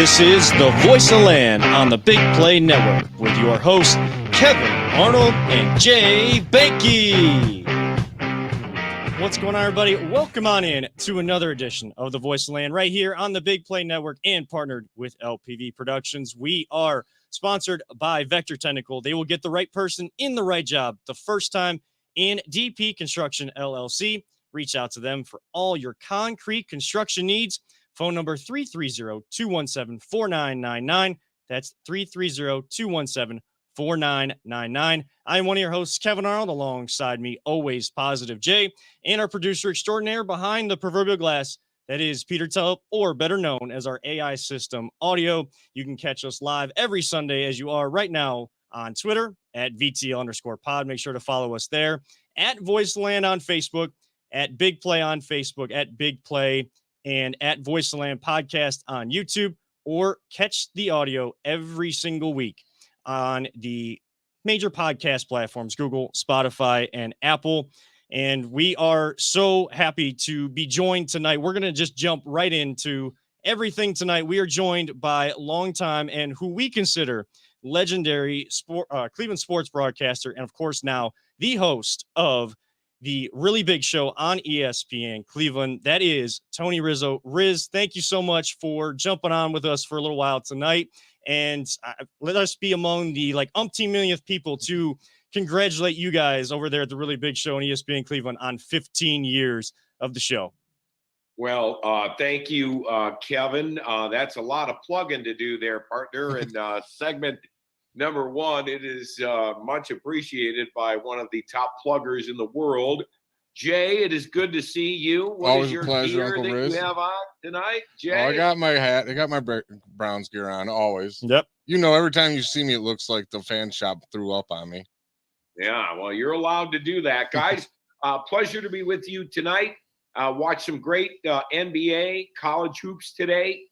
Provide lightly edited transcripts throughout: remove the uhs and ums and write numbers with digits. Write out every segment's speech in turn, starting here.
This is the Voice of Land on the Big Play Network with your hosts, Kevin Arnold and Jay Behnke. What's going on, everybody? Welcome on in to another edition of the Voice of Land right here on the Big Play Network and partnered with LPV Productions. We are sponsored by Vector Technical. They will get the right person in the right job the first time in DP Construction LLC. Reach out to them for all your concrete construction needs. Phone number 330-217-4999. That's 330-217-4999. I am one of your hosts, Kevin Arnold, alongside me, always Positive Jay, and our producer extraordinaire behind the proverbial glass, that is Peter Tulp, or better known as our AI system Audio. You can catch us live every Sunday as you are right now on Twitter at VTL_pod. Make sure to follow us there, at VoiceLand on Facebook, at Big Play on Facebook, at Big Play, and at Voice of Land Podcast on YouTube, or catch the audio every single week on the major podcast platforms, Google, Spotify, and Apple. And we are so happy to be joined tonight. We're going to just jump right into everything tonight. We are joined by longtime and who we consider legendary Cleveland sports broadcaster, and of course now the host of the Really Big Show on ESPN Cleveland. That is Tony Rizzo. Riz, thank you so much for jumping on with us for a little while tonight. And let us be among the umpteen millionth people to congratulate you guys over there at the Really Big Show on ESPN Cleveland on 15 years of the show. Well, thank you, Kevin. That's a lot of plugging to do there, partner. And segment number one, it is much appreciated by one of the top pluggers in the world. Jay, it is good to see you. What Always is your a pleasure, gear Uncle that Riz. you have on tonight, Jay? Oh, I got my hat. I got my Browns gear on, always. Yep. You know, every time you see me, it looks like the fan shop threw up on me. Yeah, well, you're allowed to do that. Guys, pleasure to be with you tonight. Watched some great NBA college hoops today.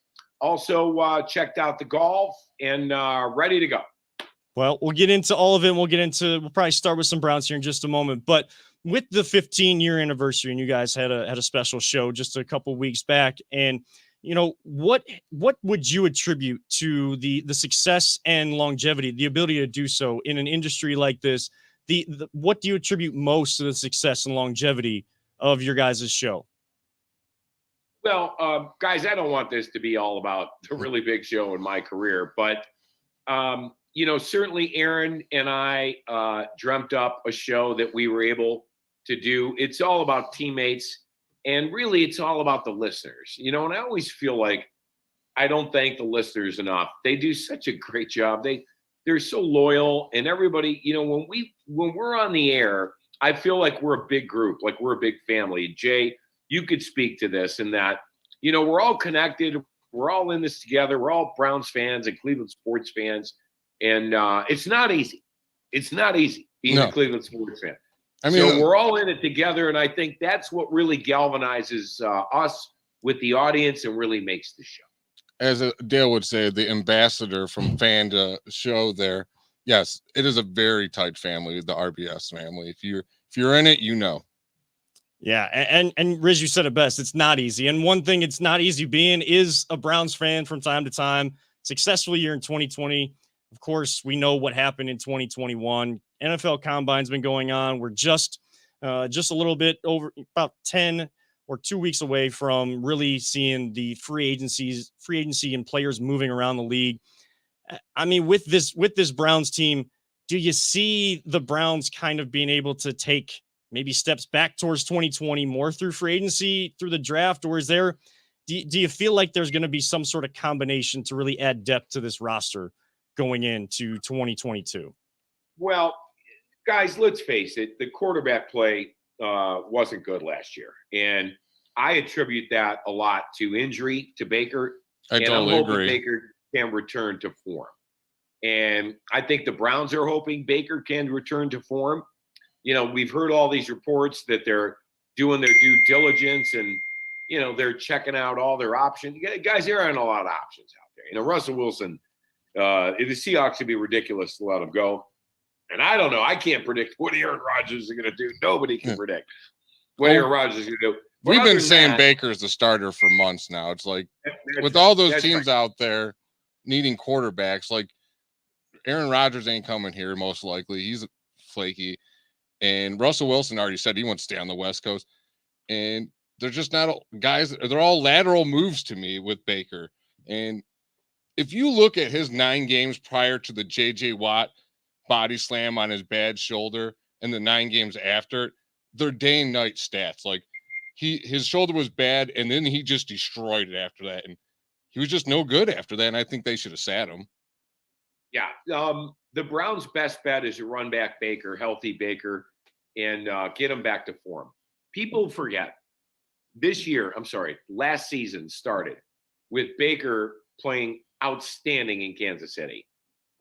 Also checked out the golf and ready to go. Well, we'll get into all of it. We'll probably start with some Browns here in just a moment. But with the 15-year anniversary, and you guys had a special show just a couple weeks back, and you know what would you attribute to the success and longevity, the ability to do so in an industry like this? What do you attribute most to the success and longevity of your guys' show? Well, guys, I don't want this to be all about the Really Big Show in my career, but you know, certainly Aaron and I dreamt up a show that we were able to do. It's all about teammates, and really it's all about the listeners. You know, and I always feel like I don't thank the listeners enough. They do such a great job. They're so loyal, and everybody, you know, when we're on the air, I feel like we're a big group, like we're a big family. Jay, you could speak to this, in that, you know, we're all connected. We're all in this together. We're all Browns fans and Cleveland sports fans. And it's not easy. It's not easy being a Cleveland sports fan. I mean, so we're all in it together, and I think that's what really galvanizes us with the audience and really makes the show. As Dale would say, the ambassador from fan to show there. Yes, it is a very tight family, the RBS family. If you're in it, you know. Yeah, and Riz, you said it best. It's not easy. And one thing it's not easy being is a Browns fan from time to time. Successful year in 2020. Of course, we know what happened in 2021. NFL Combine's been going on. We're just a little bit over, about 10 or 2 weeks away from really seeing the free agency and players moving around the league. I mean, with this Browns team, do you see the Browns kind of being able to take maybe steps back towards 2020 more through free agency, through the draft, or do you feel like there's going to be some sort of combination to really add depth to this roster going into 2022? Well, guys, let's face it. The quarterback play wasn't good last year. And I attribute that a lot to injury to Baker. I totally agree. Baker can return to form. And I think the Browns are hoping Baker can return to form. You know, we've heard all these reports that they're doing their due diligence and, you know, they're checking out all their options. Guys, there aren't a lot of options out there. You know, Russell Wilson, the Seahawks would be ridiculous to let him go. And I don't know. I can't predict what Aaron Rodgers is going to do. Nobody can predict what Aaron Rodgers is going to do. We've been saying Baker's the starter for months now. It's like with all those teams out there, needing quarterbacks. Like Aaron Rodgers ain't coming here most likely. He's flaky. And Russell Wilson already said he wants to stay on the West Coast. And they're just not guys. They're all lateral moves to me with Baker. And if you look at his 9 games prior to the JJ Watt body slam on his bad shoulder and the 9 games after, they're day and night stats. Like his shoulder was bad, and then he just destroyed it after that. And he was just no good after that. And I think they should have sat him. Yeah. The Browns' best bet is to run back Baker, healthy Baker, and get him back to form. People forget last season started with Baker playing outstanding in Kansas City,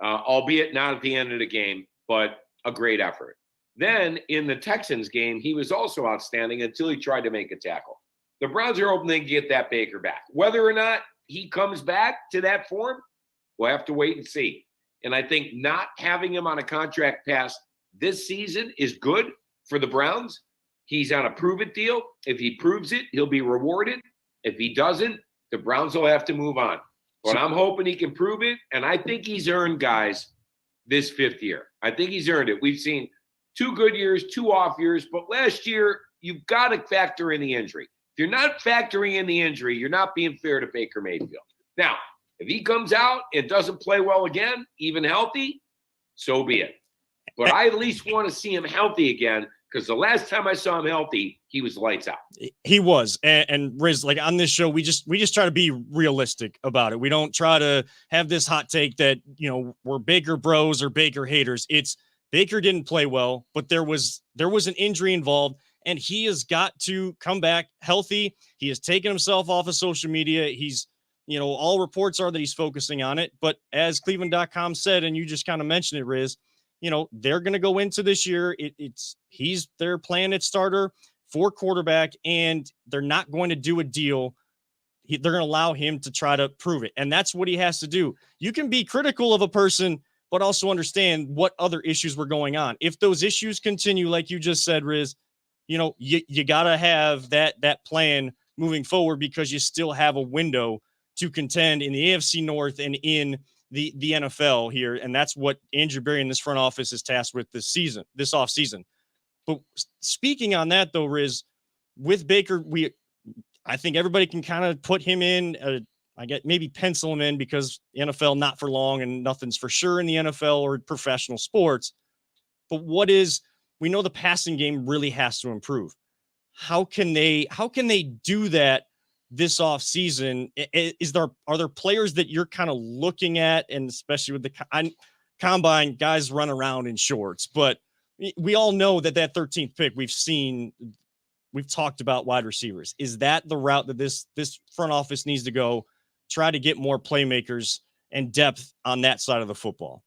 albeit not at the end of the game, but a great effort. Then in the Texans game, he was also outstanding until he tried to make a tackle. The Browns are hoping they can get that Baker back. Whether or not he comes back to that form, we'll have to wait and see. And I think not having him on a contract past this season is good for the Browns. He's on a prove-it deal. If he proves it, he'll be rewarded. If he doesn't, the Browns will have to move on. But I'm hoping he can prove it, and I think he's earned, guys, this 5th year. I think he's earned it. We've seen 2 good years, 2 off years, but last year, you've got to factor in the injury. If you're not factoring in the injury, you're not being fair to Baker Mayfield. Now, if he comes out and doesn't play well again, even healthy, so be it. But I at least want to see him healthy again, because the last time I saw him healthy, he was lights out. He was. And Riz, like on this show, we just try to be realistic about it. We don't try to have this hot take that, we're Baker bros or Baker haters. It's Baker didn't play well, but there was an injury involved, and he has got to come back healthy. He has taken himself off of social media. He's, all reports are that he's focusing on it. But as Cleveland.com said, and you just kind of mentioned it, Riz, they're going to go into this year. He's their plan at starter for quarterback, and they're not going to do a deal. They're going to allow him to try to prove it. And that's what he has to do. You can be critical of a person, but also understand what other issues were going on. If those issues continue, like you just said, Riz, you got to have that plan moving forward, because you still have a window to contend in the AFC North and in the NFL here. And that's what Andrew Berry in this front office is tasked with this off season. But speaking on that though, Riz, with Baker, I think everybody can kind of put him in, maybe pencil him in, because NFL not for long and nothing's for sure in the NFL or professional sports. But we know the passing game really has to improve. How can they do that this off season? Are there players that you're kind of looking at, and especially with the combine, guys run around in shorts, but we all know that 13th pick we've talked about wide receivers. Is that the route that this front office needs to go? Try to get more playmakers and depth on that side of the football.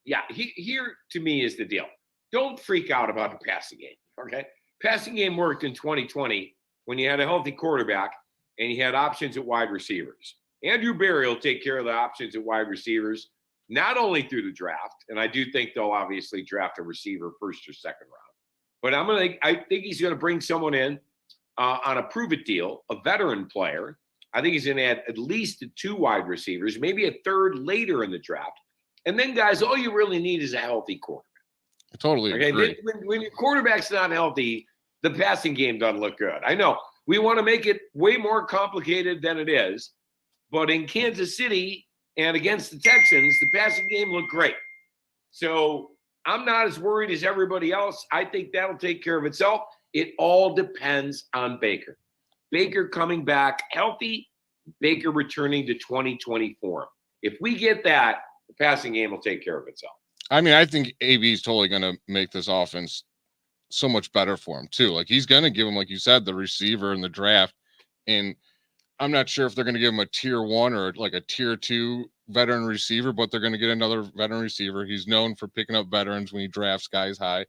Yeah, here to me is the deal. Don't freak out about the passing game, okay? Passing game worked in 2020 when you had a healthy quarterback and you had options at wide receivers. Andrew Berry will take care of the options at wide receivers, not only through the draft, and I do think they'll obviously draft a receiver first or second round, but I think he's going to bring someone in on a prove-it deal, a veteran player. I think he's going to add at least 2 wide receivers, maybe a third later in the draft. And then, guys, all you really need is a healthy quarterback. I totally agree. When your quarterback's not healthy, the passing game doesn't look good. I know we want to make it way more complicated than it is, but in Kansas City and against the Texans, the passing game looked great. So I'm not as worried as everybody else. I think that'll take care of itself. It all depends on Baker. Baker coming back healthy, Baker returning to 2020 form. If we get that, the passing game will take care of itself. I mean, I think AB is totally going to make this offense so much better for him too. Like, he's going to give him, like you said, the receiver in the draft. And I'm not sure if they're going to give him a tier 1 or like a tier 2 veteran receiver, but they're going to get another veteran receiver. He's known for picking up veterans when he drafts guys high,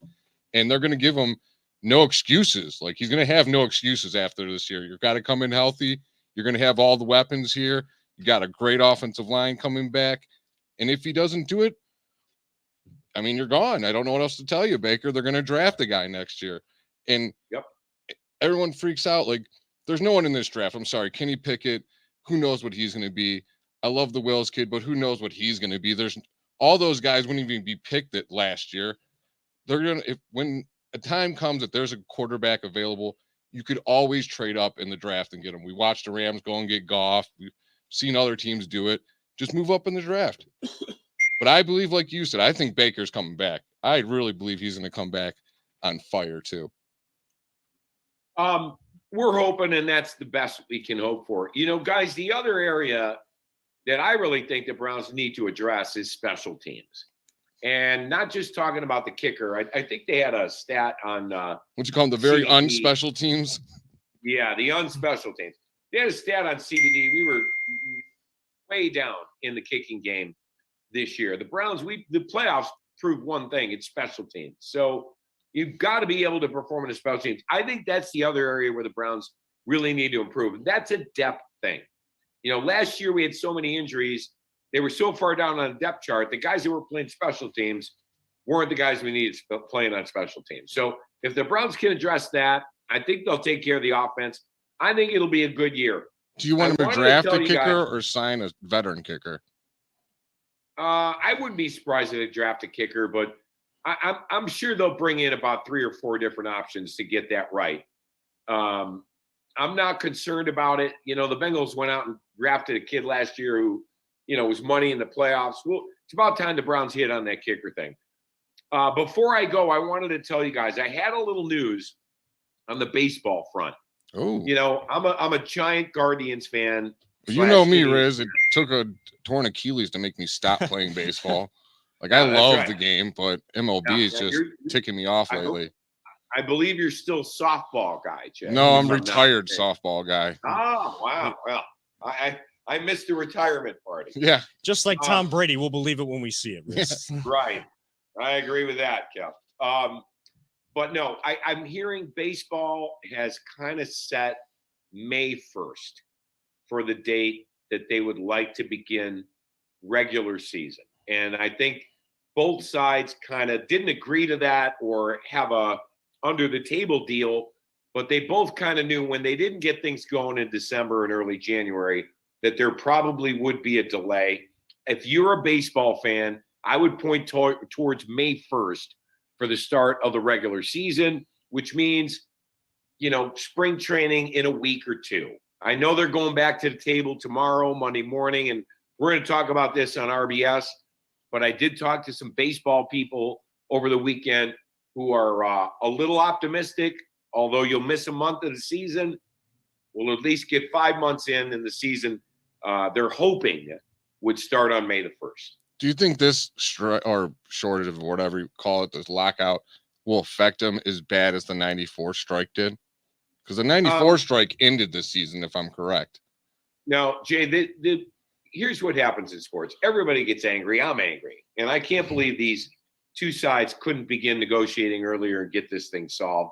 and they're going to give him no excuses. Like, he's going to have no excuses after this year. You've got to come in healthy. You're going to have all the weapons here. You got a great offensive line coming back. And if he doesn't do it, I mean, you're gone. I don't know what else to tell you, Baker. They're going to draft a guy next year. And everyone freaks out. Like, there's no one in this draft. I'm sorry. Kenny Pickett, who knows what he's going to be? I love the Wills kid, but who knows what he's going to be? There's all those guys wouldn't even be picked it last year. They're going to, if when a time comes that there's a quarterback available, you could always trade up in the draft and get him. We watched the Rams go and get Goff. We've seen other teams do it. Just move up in the draft. But I believe, like you said, I think Baker's coming back. I really believe he's going to come back on fire too. We're hoping, and that's the best we can hope for. You know, guys, the other area that I really think the Browns need to address is special teams. And not just talking about the kicker. I think they had a stat on what you call them, the very CBD. unspecial teams? Yeah, the unspecial teams. They had a stat on CBD. We were way down in the kicking game this year. The Browns, the playoffs proved one thing, it's special teams. So you've got to be able to perform in the special teams. I think that's the other area where the Browns really need to improve. That's a depth thing. You know, last year we had so many injuries. They were so far down on the depth chart. The guys who were playing special teams weren't the guys we needed playing on special teams. So if the Browns can address that, I think they'll take care of the offense. I think it'll be a good year. Do you want him to draft a kicker or sign a veteran kicker? I wouldn't be surprised if they draft a kicker, but I'm sure they'll bring in about 3 or 4 different options to get that right. I'm not concerned about it. You know, the Bengals went out and drafted a kid last year who, you know, was money in the playoffs. Well, it's about time the Browns hit on that kicker thing. Before I go, I wanted to tell you guys, I had a little news on the baseball front. Oh, You know, I'm a giant Guardians fan. you know me, /Indians. Riz. It took a torn Achilles to make me stop playing baseball. Like, I Yeah, that's love right. the game, but MLB Yeah, is yeah, just you're- ticking me off I hope- lately. I believe you're still softball guy, Jay. No, I'm if not retired mistaken. softball guy. Oh, wow. Well, I missed the retirement party. Yeah, Just like Tom Brady, we'll believe it when we see it. Riz. Right. I agree with that, Kev. But no, I'm hearing baseball has kind of set May 1st for the date that they would like to begin regular season. And I think both sides kind of didn't agree to that or have a under the table deal, but they both kind of knew when they didn't get things going in December and early January that there probably would be a delay. If you're a baseball fan, I would point towards May 1st for the start of the regular season, which means, you know, spring training in a week or 2. I know they're going back to the table tomorrow, Monday morning, and we're going to talk about this on RBS, but I did talk to some baseball people over the weekend who are a little optimistic. Although you'll miss a month of the season, we'll at least get 5 months in the season. They're hoping it would start on May the 1st. do you think this strike or shortage of whatever you call it, this lockout, will affect them as bad as the 94 strike did? Because the 94 strike ended this season, if I'm correct. Now, Jay, here's what happens in sports. Everybody gets angry. I'm angry. And I can't believe these two sides couldn't begin negotiating earlier and get this thing solved.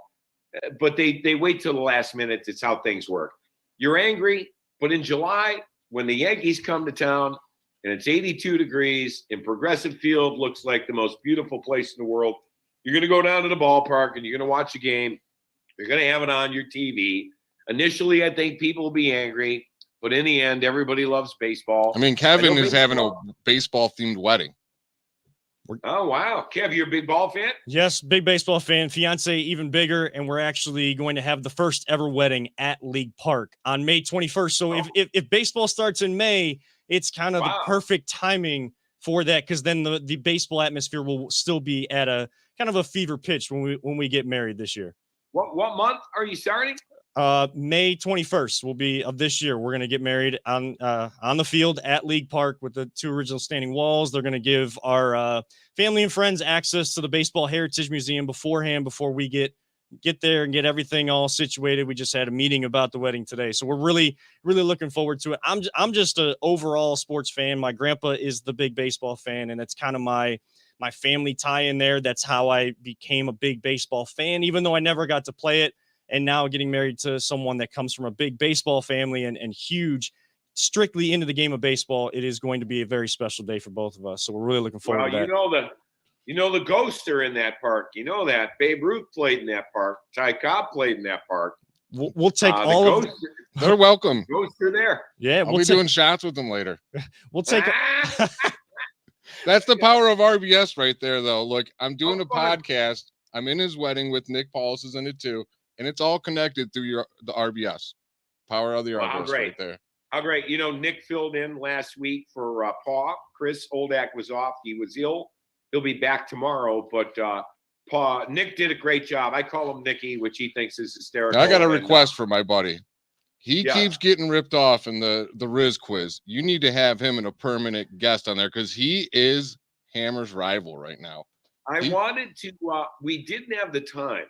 But they wait till the last minute. It's how things work. You're angry, but in July, when the Yankees come to town and it's 82 degrees and Progressive Field looks like the most beautiful place in the world, you're going to go down to the ballpark and you're going to watch a game. You're going to have it on your TV. Initially, I think people will be angry, but in the end, everybody loves baseball. I mean, Kevin know is having a baseball. baseball-themed wedding. Oh, wow. Kev, you're a big ball fan? Yes, big baseball fan, fiance even bigger, and we're actually going to have the first ever wedding at League Park on May 21st. So if baseball starts in May, it's kind of the perfect timing for that, because then the baseball atmosphere will still be at a kind of a fever pitch when we get married this year. What month are you starting? May 21st will be of this year. We're going to get married on the field at League Park with the 2 original standing walls. They're going to give our family and friends access to the Baseball Heritage Museum beforehand, before we get there and get everything all situated. We just had a meeting about the wedding today, so we're really, really looking forward to it. I'm just an overall sports fan. My grandpa is the big baseball fan, and it's kind of my family tie in there. That's how I became a big baseball fan, even though I never got to play it. And now getting married to someone that comes from a big baseball family and huge, strictly into the game of baseball, it is going to be a very special day for both of us. So we're really looking forward to that. You know the ghosts are in that park. You know that Babe Ruth played in that park. Ty Cobb played in that park. We'll take all of They're welcome. Goes through there. Yeah, I'll be doing shots with them later. we'll take That's the power of RBS right there, though. Look, I'm doing a fun. podcast. I'm in his wedding with Nick Paulus is in it too, and it's all connected through the RBS. Power of the Wow, RBS great. right there. How great. You know, Nick filled in last week for Paul. Chris Oldak was off. He was ill. He'll be back tomorrow, but Nick did a great job. I call him Nicky, which he thinks is hysterical. Now, I got a request for my buddy. He Yeah. keeps getting ripped off in the Riz quiz. You need to have him in a permanent guest on there because he is Hammer's rival right now. I wanted to, we didn't have the time,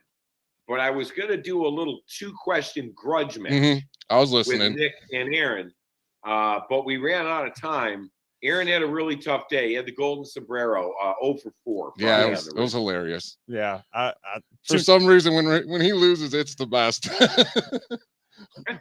but I was going to do a little 2-question grudge match I was with listening. Nick and Aaron, but we ran out of time. Aaron had a really tough day. He had the golden sombrero, 0 for 4. Yeah, Probably it was hilarious. Yeah, For some reason, when he loses, it's the best.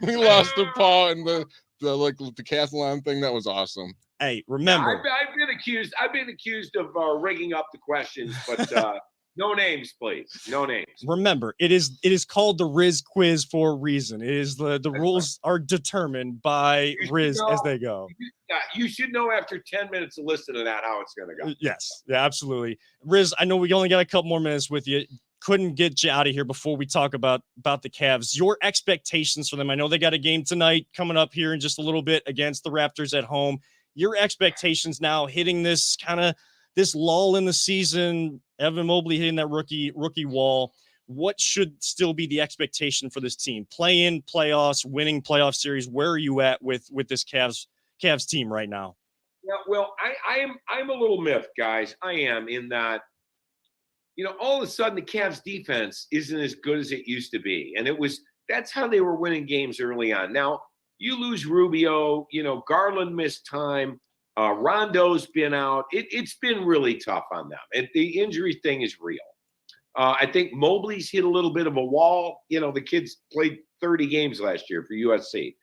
We lost to Paul and the decathlon thing. That was awesome. hey, remember, I've been accused of rigging up the questions, but no names, please. No names. remember, it is called the Riz quiz for a reason. It is the rules are determined by You should Riz as know. they go. Yeah, you should know after 10 minutes of listening to that how it's going to go. Yes, yeah, absolutely. Riz, I know we only got a couple more minutes with you. Couldn't get you out of here before we talk about the Cavs. Your expectations for them. I know they got a game tonight coming up here in just a little bit against the Raptors at home. Your expectations now hitting this lull in the season, Evan Mobley hitting that rookie wall. What should still be the expectation for this team? Play in, playoffs, winning playoff series. Where are you at with this Cavs team right now? Yeah, well, I'm a little miffed, guys. I am in that, all of a sudden the Cavs defense isn't as good as it used to be. And that's how they were winning games early on. Now, you lose Rubio, Garland missed time. Rondo's been out. It's been really tough on them. And the injury thing is real. I think Mobley's hit a little bit of a wall. The kids played 30 games last year for USC.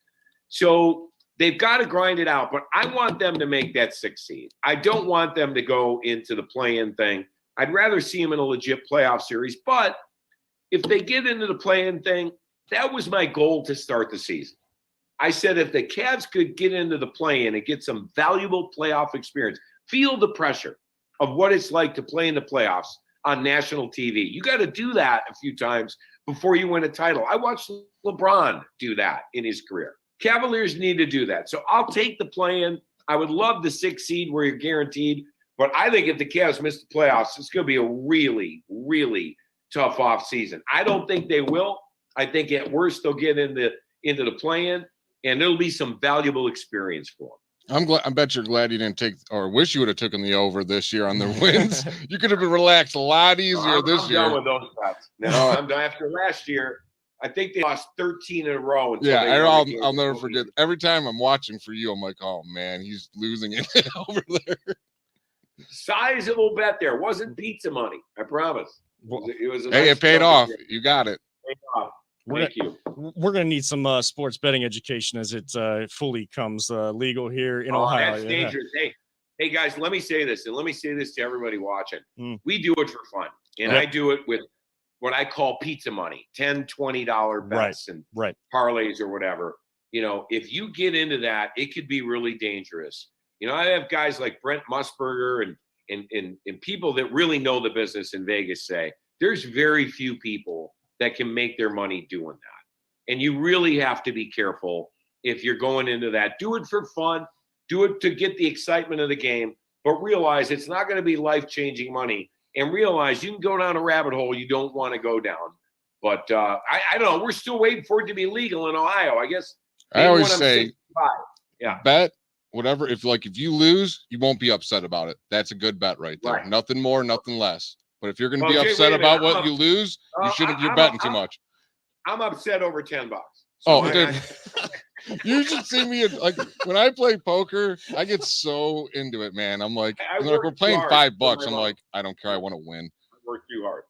So they've got to grind it out. But I want them to make that 6th seed. I don't want them to go into the play-in thing. I'd rather see them in a legit playoff series. But if they get into the play-in thing, that was my goal to start the season. I said if the Cavs could get into the play-in and get some valuable playoff experience, feel the pressure of what it's like to play in the playoffs on national TV. You got to do that a few times before you win a title. I watched LeBron do that in his career. Cavaliers need to do that. So I'll take the play-in. I would love the 6th seed where you're guaranteed. But I think if the Cavs miss the playoffs, it's going to be a really, really tough offseason. I don't think they will. I think at worst they'll get into the play-in, and it'll be some valuable experience for them. I bet you're glad you didn't take, or wish you would have taken the over this year on their wins. You could have been relaxed a lot easier this year. I'm done with those bets. No, I'm done. After last year, I think they lost 13 in a row. Yeah, I'll never forget. Every time I'm watching for you, I'm like, oh man, he's losing it over there. Sizable bet there. Wasn't pizza money. I promise. It was Hey, it paid off. You got it. Paid off. Thank you. We're going to need some sports betting education as it fully comes legal here in Ohio. That's dangerous. Hey, guys, let me say this, and let me say this to everybody watching. We do it for fun, and I do it with what I call pizza money, $10, $20 bets and parlays or whatever. If you get into that, it could be really dangerous. I have guys like Brent Musburger and people that really know the business in Vegas say there's very few people that can make their money doing that. And you really have to be careful if you're going into that. Do it for fun. Do it to get the excitement of the game, but realize it's not going to be life-changing money, and realize you can go down a rabbit hole you don't want to go down. But I don't know. We're still waiting for it to be legal in Ohio, I guess. I always say, yeah, bet whatever. If you lose, you won't be upset about it. That's a good bet right there. Right. Nothing more, nothing less. But if you're going to be upset about what you lose, you shouldn't. You're betting too much. I'm upset over $10. So dude, you should see me when I play poker. I get so into it, man. I'm like, we're playing $5. I'm like, I don't care. I want to win. I work too hard.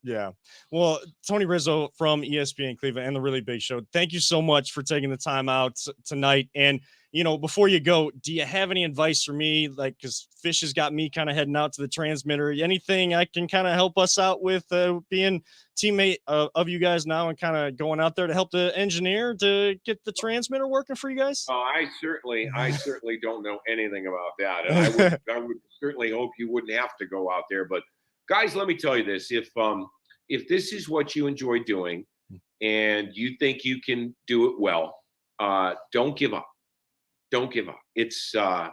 Yeah. Well, Tony Rizzo from ESPN Cleveland and the Really Big Show, thank you so much for taking the time out tonight. And, before you go, do you have any advice for me? Like, because Fish has got me kind of heading out to the transmitter. Anything I can kind of help us out with being teammate of you guys now and kind of going out there to help the engineer to get the transmitter working for you guys? Oh, I certainly don't know anything about that. And I would certainly hope you wouldn't have to go out there. But guys, let me tell you this. If this is what you enjoy doing and you think you can do it well, don't give up. Don't give up. It's a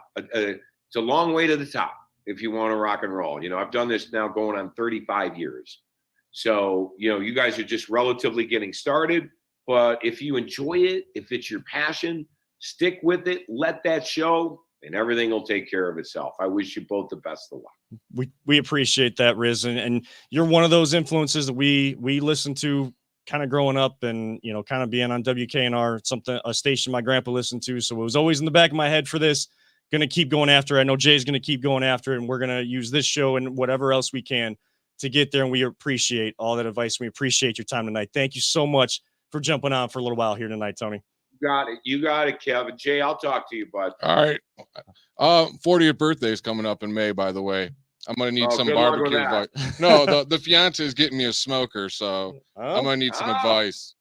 long way to the top if you want to rock and roll. I've done this now going on 35 years. So, you guys are just relatively getting started. But if you enjoy it, if it's your passion, stick with it, let that show, and everything will take care of itself. I wish you both the best of luck. We appreciate that, Riz. And you're one of those influences that we listen to kind of growing up and, kind of being on WKNR, a station my grandpa listened to. So it was always in the back of my head for this. Going to keep going after it. I know Jay's going to keep going after it, and we're going to use this show and whatever else we can to get there. And we appreciate all that advice. We appreciate your time tonight. Thank you so much for jumping on for a little while here tonight, Tony. You got it, Kevin. Jay, I'll talk to you, bud. All right. 40th birthday is coming up in May, by the way. I'm gonna need some barbecue advice. No, the fiance is getting me a smoker, so I'm gonna need some advice.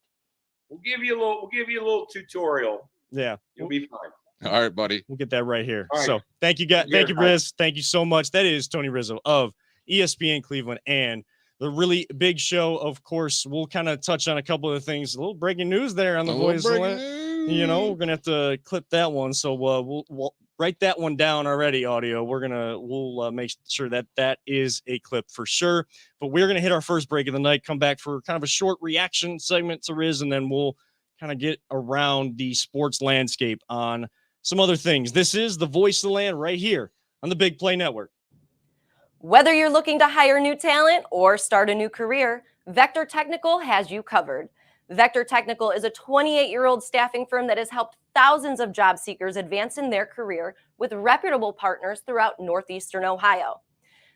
We'll give you a little tutorial. Yeah, you'll be fine. All right, buddy. We'll get that right here. Right. So thank you, guys. Thank you, Riz. Thank you so much. That is Tony Rizzo of ESPN Cleveland and the Really Big Show. Of course, we'll kind of touch on a couple of things. A little breaking news there on the Voice of the Land. We're gonna have to clip that one. So we'll write that one down already. Audio. We'll make sure that is a clip for sure. But we're gonna hit our first break of the night. Come back for kind of a short reaction segment to Riz, and then we'll kind of get around the sports landscape on some other things. This is the Voice of the Land right here on the Big Play Network. Whether you're looking to hire new talent or start a new career, Vector Technical has you covered. Vector Technical is a 28-year-old staffing firm that has helped thousands of job seekers advance in their career with reputable partners throughout Northeastern Ohio.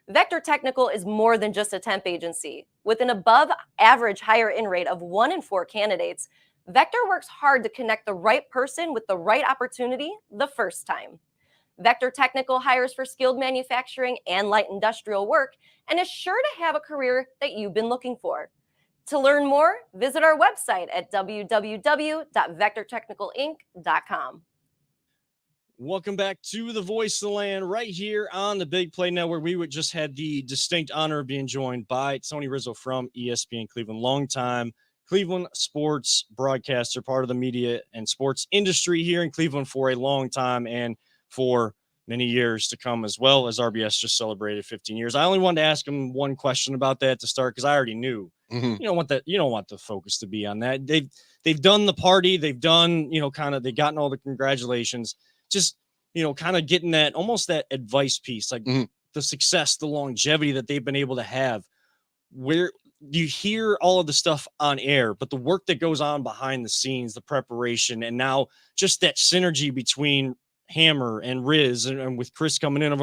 Vector Technical is more than just a temp agency. With an above-average hire-in rate of 1 in 4 candidates, Vector works hard to connect the right person with the right opportunity the first time. Vector Technical hires for skilled manufacturing and light industrial work and is sure to have a career that you've been looking for. To learn more, visit our website at www.vectortechnicalinc.com. Welcome back to the Voice of the Land right here on the Big Play Network. We just had the distinct honor of being joined by Tony Rizzo from ESPN Cleveland, longtime Cleveland sports broadcaster, part of the media and sports industry here in Cleveland for a long time and for many years to come, as well as RBS just celebrated 15 years. I only wanted to ask him one question about that to start because I already knew. You don't want the focus to be on that. They've done the party. They've done, they've gotten all the congratulations. Just, kind of getting that, almost that advice piece, like the success, the longevity that they've been able to have. Where you hear all of the stuff on air, but the work that goes on behind the scenes, the preparation, and now just that synergy between Hammer and Riz and with Chris coming in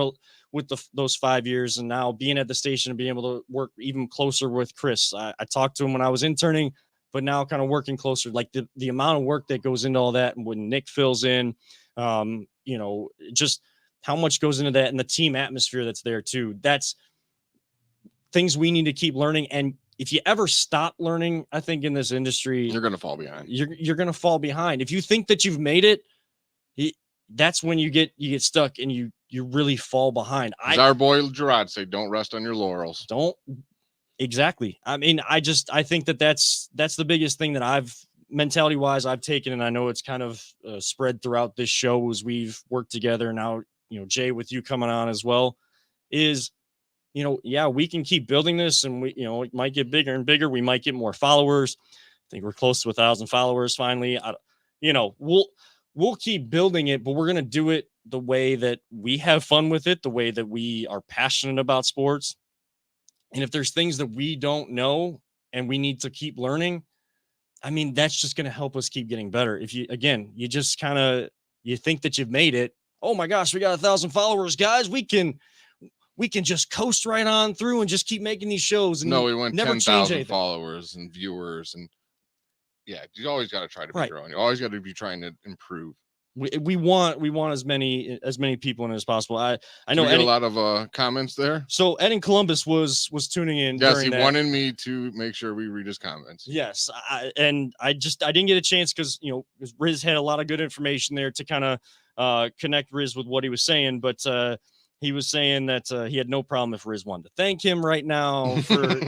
with those 5 years and now being at the station and being able to work even closer with Chris. I talked to him when I was interning, but now kind of working closer, like the amount of work that goes into all that. And when Nick fills in, just how much goes into that and the team atmosphere that's there too. That's things we need to keep learning. And if you ever stop learning, I think in this industry, you're going to fall behind. You're going to fall behind. If you think that you've made it, that's when you get stuck and you really fall behind. As our boy Gerard say, don't rest on your laurels. Exactly. I mean, I think that's the biggest thing that mentality wise I've taken. And I know it's kind of spread throughout this show as we've worked together. Now, Jay, with you coming on as well is, we can keep building this and it might get bigger and bigger. We might get more followers. I think we're close to 1,000 followers finally. We'll keep building it, but we're going to do it the way that we have fun with it, the way that we are passionate about sports. And if there's things that we don't know and we need to keep learning, I mean, that's just going to help us keep getting better. If you just you think that you've made it. Oh my gosh, we got 1,000 followers, guys. We can we can just coast right on through and just keep making these shows and No, we went never change 10,000 anything. followers and viewers, and yeah, you always got to try to be Right. growing. You always got to be trying to improve. We want as many people in as possible. I know We get Eddie, a lot of comments there. so Ed in Columbus was tuning in. Yes, during he that. wanted me to make sure we read his comments. Yes, I didn't get a chance because Riz had a lot of good information there to kind of connect Riz with what he was saying, but he was saying that he had no problem if Riz wanted to thank him right now for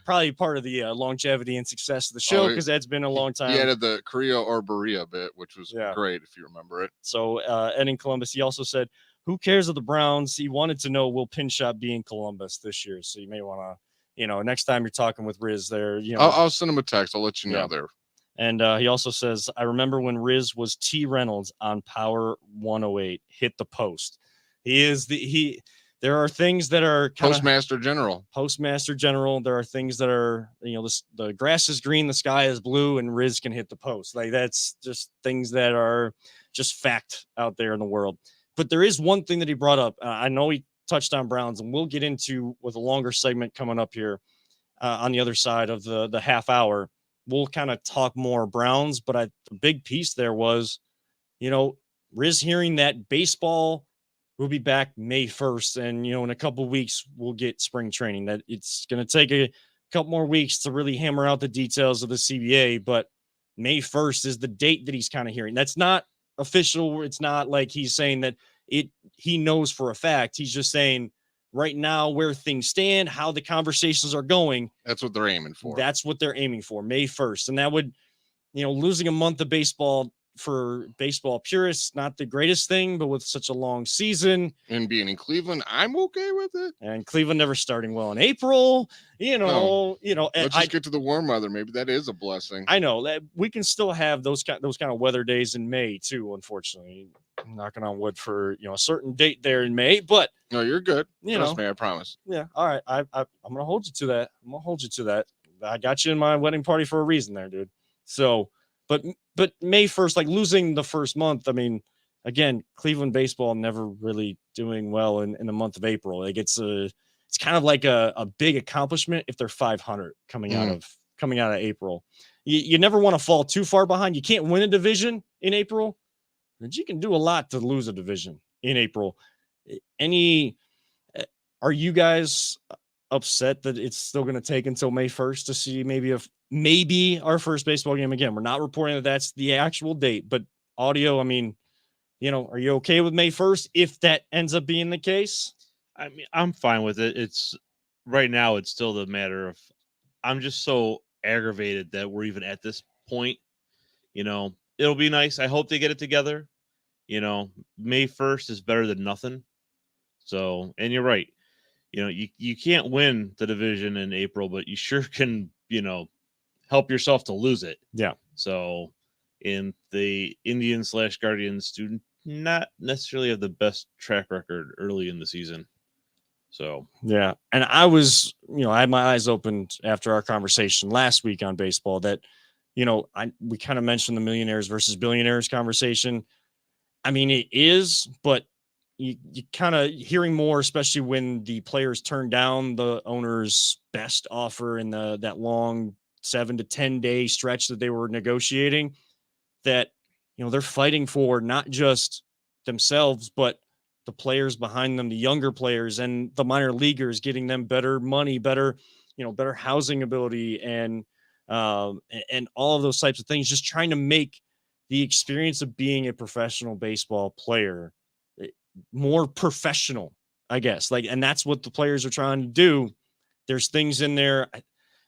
probably part of the longevity and success of the show because that's been a long time. He added the Korea or Berea bit, which was Yeah. great if you remember it. So Ed in Columbus, he also said, "Who cares of the Browns?" He wanted to know, will Pinshot be in Columbus this year? So you may want to, next time you're talking with Riz there, I'll send him a text. I'll let you know Yeah. there. And he also says, I remember when Riz was T Reynolds on Power 108, hit the post. There are things that are Postmaster General. Postmaster General. There are things that are, the grass is green, the sky is blue, and Riz can hit the post. Like that's just things that are just fact out there in the world. But there is one thing that he brought up. I know he touched on Browns, and we'll get into with a longer segment coming up here on the other side of the half hour. We'll kind of talk more Browns, but the big piece there was, Riz hearing that baseball will be back May 1st. And, in a couple of weeks, we'll get spring training. That it's going to take a couple more weeks to really hammer out the details of the CBA, but May 1st is the date that he's kind of hearing. That's not official. It's not like he's saying that he knows for a fact. He's just saying right now where things stand, how the conversations are going. That's what they're aiming for. That's what they're aiming for, May 1st. And that would, losing a month of baseball for baseball purists, not the greatest thing, but with such a long season. And being in Cleveland, I'm okay with it. And Cleveland never starting well in April, Let's just get to the warm weather. Maybe that is a blessing. I know that we can still have those kind of weather days in May too, unfortunately. I'm knocking on wood for, a certain date there in May, but no, you're good. Trust me, I promise. Yeah. All right. I'm going to hold you to that. I got you in my wedding party for a reason there, dude. So, but May 1st, like losing the first month. I mean, again, Cleveland baseball never really doing well in the month of April. Like it's kind of like a big accomplishment if they're 500 coming out of April. You never want to fall too far behind. You can't win a division in April, but you can do a lot to lose a division in April. Are you guys upset that it's still going to take until May 1st to see maybe our first baseball game again? We're not reporting that that's the actual date, but audio, I mean, are you okay with May 1st if that ends up being the case? I mean, I'm fine with it. It's right now, it's still the matter of I'm just so aggravated that we're even at this point. It'll be nice. I hope they get it together. May 1st is better than nothing. So, and you're right. You can't win the division in April, but you sure can, help yourself to lose it. Yeah. So, in the Indians/Guardians do not necessarily have the best track record early in the season. So, yeah. And I was, I had my eyes opened after our conversation last week on baseball that, we kind of mentioned the millionaires versus billionaires conversation. I mean, it is, but you kind of hearing more, especially when the players turn down the owner's best offer in that long 7 to 10 day stretch that they were negotiating, that, they're fighting for not just themselves, but the players behind them, the younger players and the minor leaguers, getting them better money, better housing ability and all of those types of things, just trying to make the experience of being a professional baseball player more professional, I guess. And that's what the players are trying to do. There's things in there. I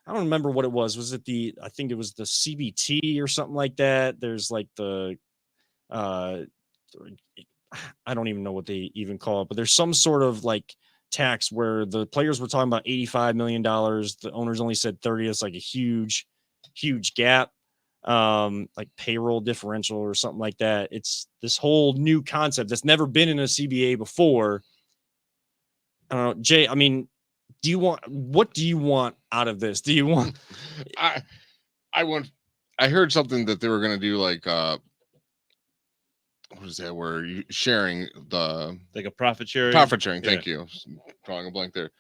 don't remember what it was. Was it I think it was the CBT or something like that. There's like I don't even know what they even call it, but there's some sort of like tax where the players were talking about $85 million. The owners only said 30. It's like a huge gap. Like payroll differential or something like that. It's this whole new concept that's never been in a CBA before. I don't know, Jay, I mean, what do you want out of this? Do you want, I heard something that they were going to do like, what is that word? You sharing the Like a profit sharing. profit sharing. Yeah. Thank you. Drawing a blank there.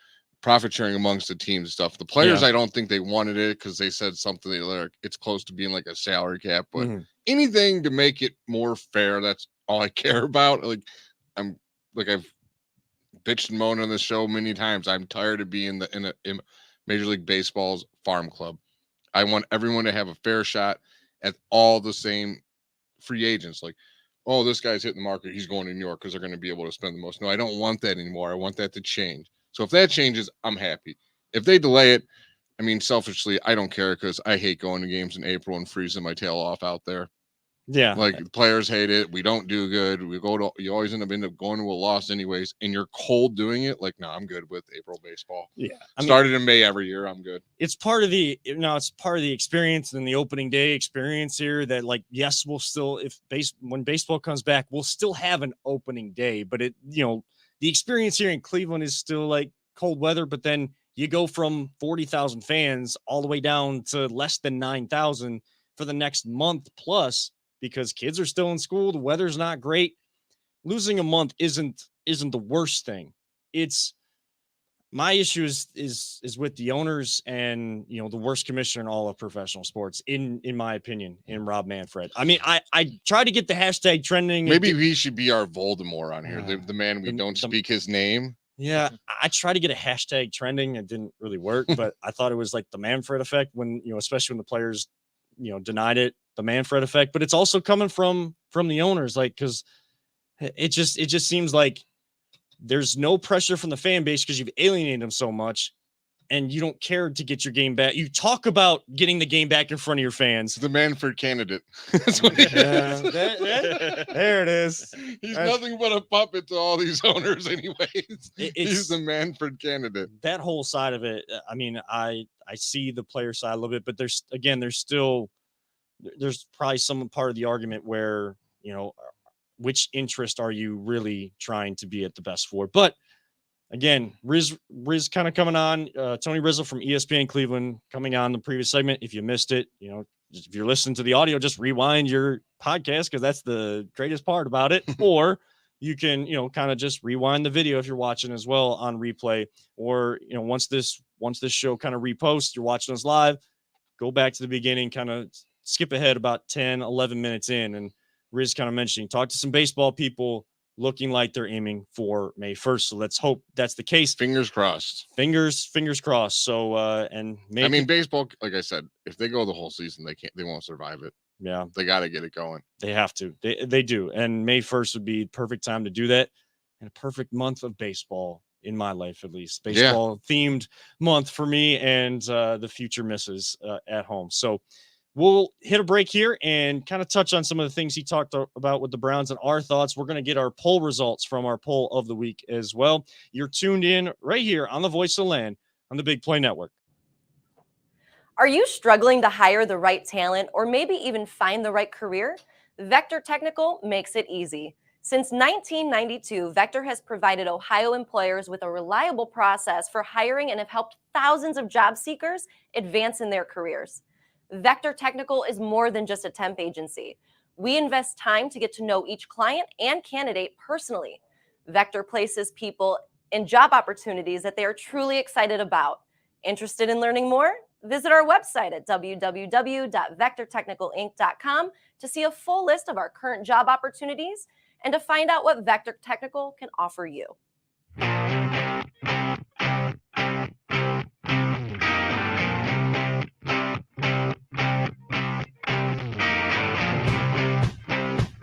Profit sharing amongst the teams and stuff. The players, Yeah. I don't think they wanted it because they said something like it's close to being like a salary cap, but Mhm. anything to make it more fair. That's all I care about. Like I've bitched and moaned on this show many times. I'm tired of being in Major League Baseball's farm club. I want everyone to have a fair shot at all the same free agents. Like, oh, this guy's hitting the market. He's going to New York because they're going to be able to spend the most. No, I don't want that anymore. I want that to change. So if that changes, I'm happy. If they delay it, I mean, selfishly, I don't care because I hate going to games in April and freezing my tail off out there. Yeah. Like the players hate it. We don't do good. You always end up going to a loss anyways, and you're cold doing it. Like, no, I'm good with April baseball. Yeah. I mean, Started in May every year. I'm good. it's part of the it's part of the experience and the opening day experience here that, like, yes, we'll still, when baseball comes back, we'll still have an opening day, but the experience here in Cleveland is still like cold weather, but then you go from 40,000 fans all the way down to less than 9,000 for the next month plus, because kids are still in school. The weather's not great. Losing a month isn't the worst thing. It's my issue is with the owners and the worst commissioner in all of professional sports, in my opinion, in Rob Manfred. I mean, I try to get the hashtag trending. Maybe he should be our Voldemort on here. The man we the- don't the- speak his name. Yeah, I tried to get a hashtag trending. It didn't really work, but I thought it was like the Manfred effect when, especially when the players, denied it, the Manfred effect. But it's also coming from the owners, like, because it just seems like there's no pressure from the fan base because you've alienated them so much, and you don't care to get your game back. You talk about getting the game back in front of your fans. The Manfred candidate. That's what he Yeah, is. there it is. He's That's- nothing but a puppet to all these owners, anyways. It's He's the Manfred candidate. that whole side of it. I mean, I see the player side a little bit, but there's probably some part of the argument where, which interest are you really trying to be at the best for? But again, Riz kind of coming on, Tony Rizzo from ESPN Cleveland coming on the previous segment. If you missed it, if you're listening to the audio, just rewind your podcast because that's the greatest part about it. Or you can, kind of just rewind the video if you're watching as well on replay. Or, once this show kind of reposts, you're watching us live, go back to the beginning, kind of skip ahead about 10, 11 minutes in. And Riz kind of mentioning, talk to some baseball people looking like they're aiming for May 1st. So let's hope that's the case. Fingers crossed. Fingers crossed. So, and maybe, I mean, baseball, like I said, if they go the whole season, they won't survive it. yeah, They got to get it going. they have to, they do. And May 1st would be perfect time to do that. And a perfect month of baseball in my life, at least baseball themed month for me and the future misses at home. So we'll hit a break here and kind of touch on some of the things he talked about with the Browns and our thoughts. We're going to get our poll results from our poll of the week as well. You're tuned in right here on the Voice of the Land on the Big Play Network. Are you struggling to hire the right talent or maybe even find the right career? Vector Technical makes it easy. Since 1992, Vector has provided Ohio employers with a reliable process for hiring and have helped thousands of job seekers advance in their careers. Vector Technical is more than just a temp agency. We invest time to get to know each client and candidate personally. Vector places people in job opportunities that they are truly excited about. Interested in learning more? Visit our website at www.vectortechnicalinc.com to see a full list of our current job opportunities and to find out what Vector Technical can offer you.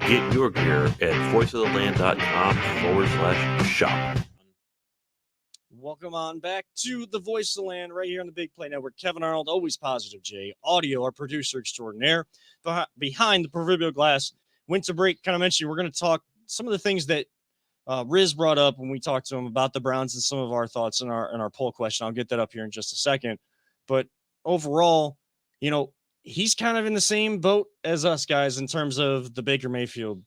Get your gear at voiceoftheland.com/shop. Welcome on back to the Voice of the Land right here on the Big Play Network. Kevin Arnold, always positive Jay. Audio, our producer extraordinaire. Behind the proverbial glass. Winter break, kind of mentioned, we're going to talk some of the things that Riz brought up when we talked to him about the Browns and some of our thoughts in our poll question. I'll get that up here in just a second. But overall, he's kind of in the same boat as us guys in terms of the Baker Mayfield,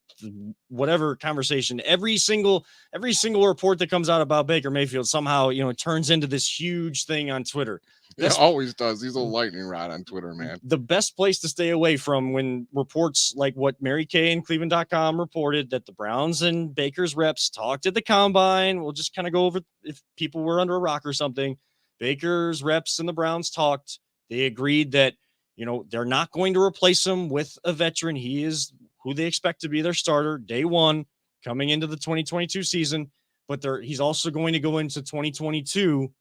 whatever conversation. Every single report that comes out about Baker Mayfield somehow, it turns into this huge thing on Twitter. It always does. He's a lightning rod on Twitter, man. The best place to stay away from when reports like what Mary Kay and Cleveland.com reported that the Browns and Baker's reps talked at the combine. We'll just kind of go over if people were under a rock or something. Baker's reps and the Browns talked. They agreed that, they're not going to replace him with a veteran. He is who they expect to be their starter day one coming into the 2022 season. But he's also going to go into 2022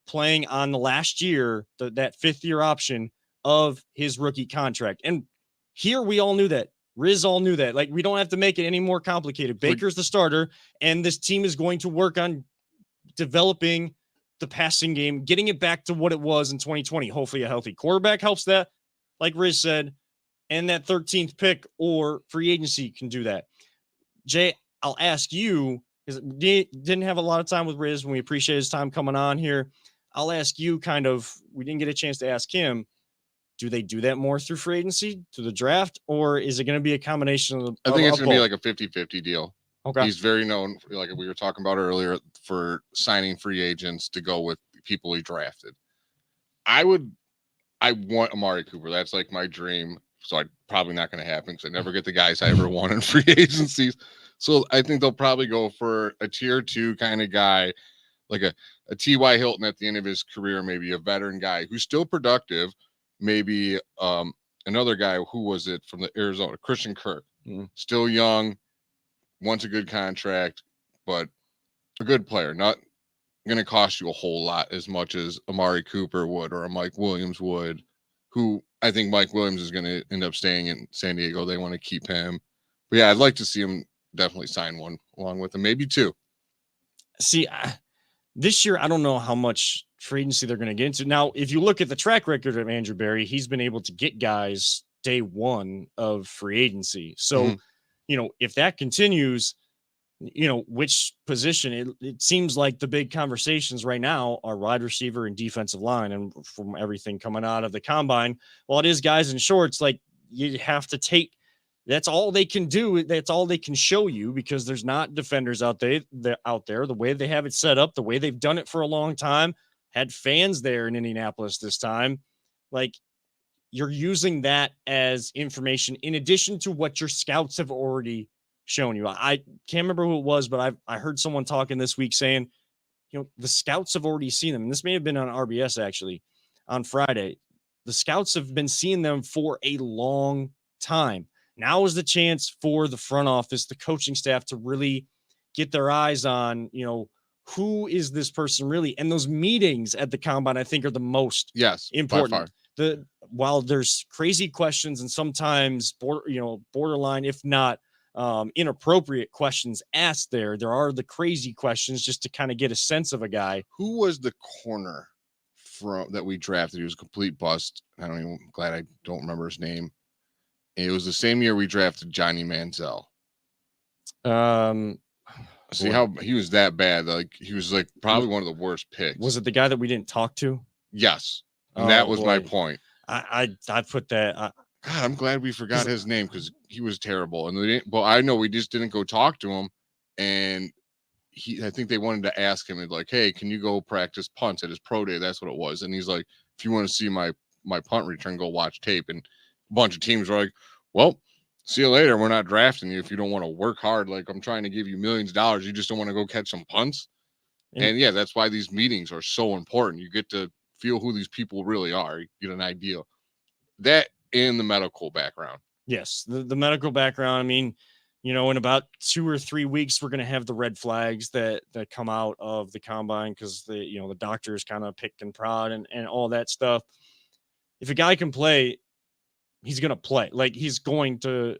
playing on the last year, that fifth-year option of his rookie contract. And here we all knew that. Riz all knew that. Like, we don't have to make it any more complicated. Baker's the starter, and this team is going to work on developing the passing game, getting it back to what it was in 2020. Hopefully a healthy quarterback helps that, like Riz said, and that 13th pick or free agency can do that. Jay, I'll ask you, because we didn't have a lot of time with Riz when we appreciate his time coming on here. I'll ask you we didn't get a chance to ask him, do they do that more through free agency, through the draft, or is it going to be a combination of I think it's going to be both? like a 50-50 deal. Okay. He's very known, like we were talking about earlier, for signing free agents to go with people he drafted. I want Amari Cooper. That's like my dream. So I'm probably not going to happen because I never get the guys I ever want in free agencies. So I think they'll probably go for a tier 2 kind of guy, like a T.Y. Hilton at the end of his career, maybe a veteran guy who's still productive, maybe another guy, who was it from the Arizona, Christian Kirk, still young, wants a good contract, but a good player, not going to cost you a whole lot as much as Amari Cooper would or a Mike Williams would, who I think Mike Williams is going to end up staying in San Diego. They want to keep him. But yeah, I'd like to see him definitely sign one along with him, maybe 2. See, this year, I don't know how much free agency they're going to get into. Now, if you look at the track record of Andrew Berry, he's been able to get guys day one of free agency. So, if that continues, which position, it seems like the big conversations right now are wide receiver and defensive line. And from everything coming out of the combine, while it is guys in shorts, like you have to take, that's all they can do. That's all they can show you because there's not defenders out there, the way they have it set up, the way they've done it for a long time, had fans there in Indianapolis this time. Like, you're using that as information in addition to what your scouts have already shown you. I can't remember who it was, but I heard someone talking this week saying, the scouts have already seen them. And this may have been on RBS actually on Friday. The scouts have been seeing them for a long time. Now is the chance for the front office, the coaching staff to really get their eyes on, who is this person really? And those meetings at the combine, I think, are the most important. While there's crazy questions and sometimes borderline, if not inappropriate questions asked there are the crazy questions just to kind of get a sense of a guy. Who was the corner that we drafted? He was a complete bust. I'm glad I don't remember his name. It was the same year we drafted Johnny Manziel. See how he was that bad. Like, he was like probably one of the worst picks. Was it the guy that we didn't talk to? Yes. And that was my point. I put that. God, I'm glad we forgot his name because he was terrible. And I know we just didn't go talk to him. And I think they wanted to ask him, like, hey, can you go practice punts at his pro day? That's what it was. And he's like, if you want to see my punt return, go watch tape. And a bunch of teams were like, well, see you later. We're not drafting you if you don't want to work hard. Like, I'm trying to give you millions of dollars. You just don't want to go catch some punts. And yeah, that's why these meetings are so important. You get to feel who these people really are. You get an idea. That and the medical background. Yes, the medical background. I mean, in about 2 or 3 weeks, we're going to have the red flags that come out of the combine because the doctors kind of pick and prod and all that stuff. If a guy can play, he's going to play. Like, he's going to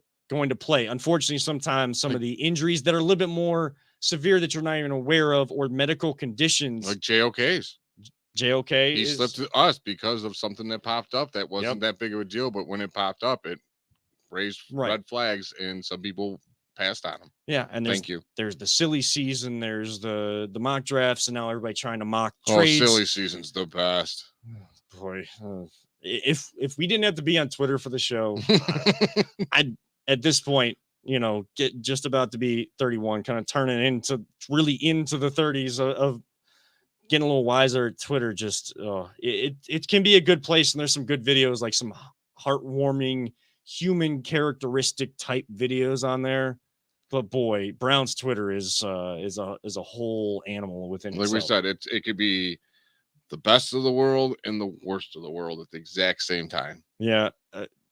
play. Unfortunately, sometimes some of the injuries that are a little bit more severe that you're not even aware of, or medical conditions like JOK's. JOK. He slipped to us because of something that popped up that wasn't that big of a deal, but when it popped up, it raised red flags, and some people passed on him. Yeah, and there's the silly season, there's the mock drafts, and now everybody trying to mock trades. Oh, silly season's the best. Boy, if we didn't have to be on Twitter for the show, I'd at this point, get just about to be 31, kind of turning into the 30s of getting a little wiser. Twitter just it can be a good place, and there's some good videos, like some heartwarming human characteristic type videos on there. But boy, Brown's Twitter is a whole animal within Like we itself. said, it could be the best of the world and the worst of the world at the exact same time. Yeah,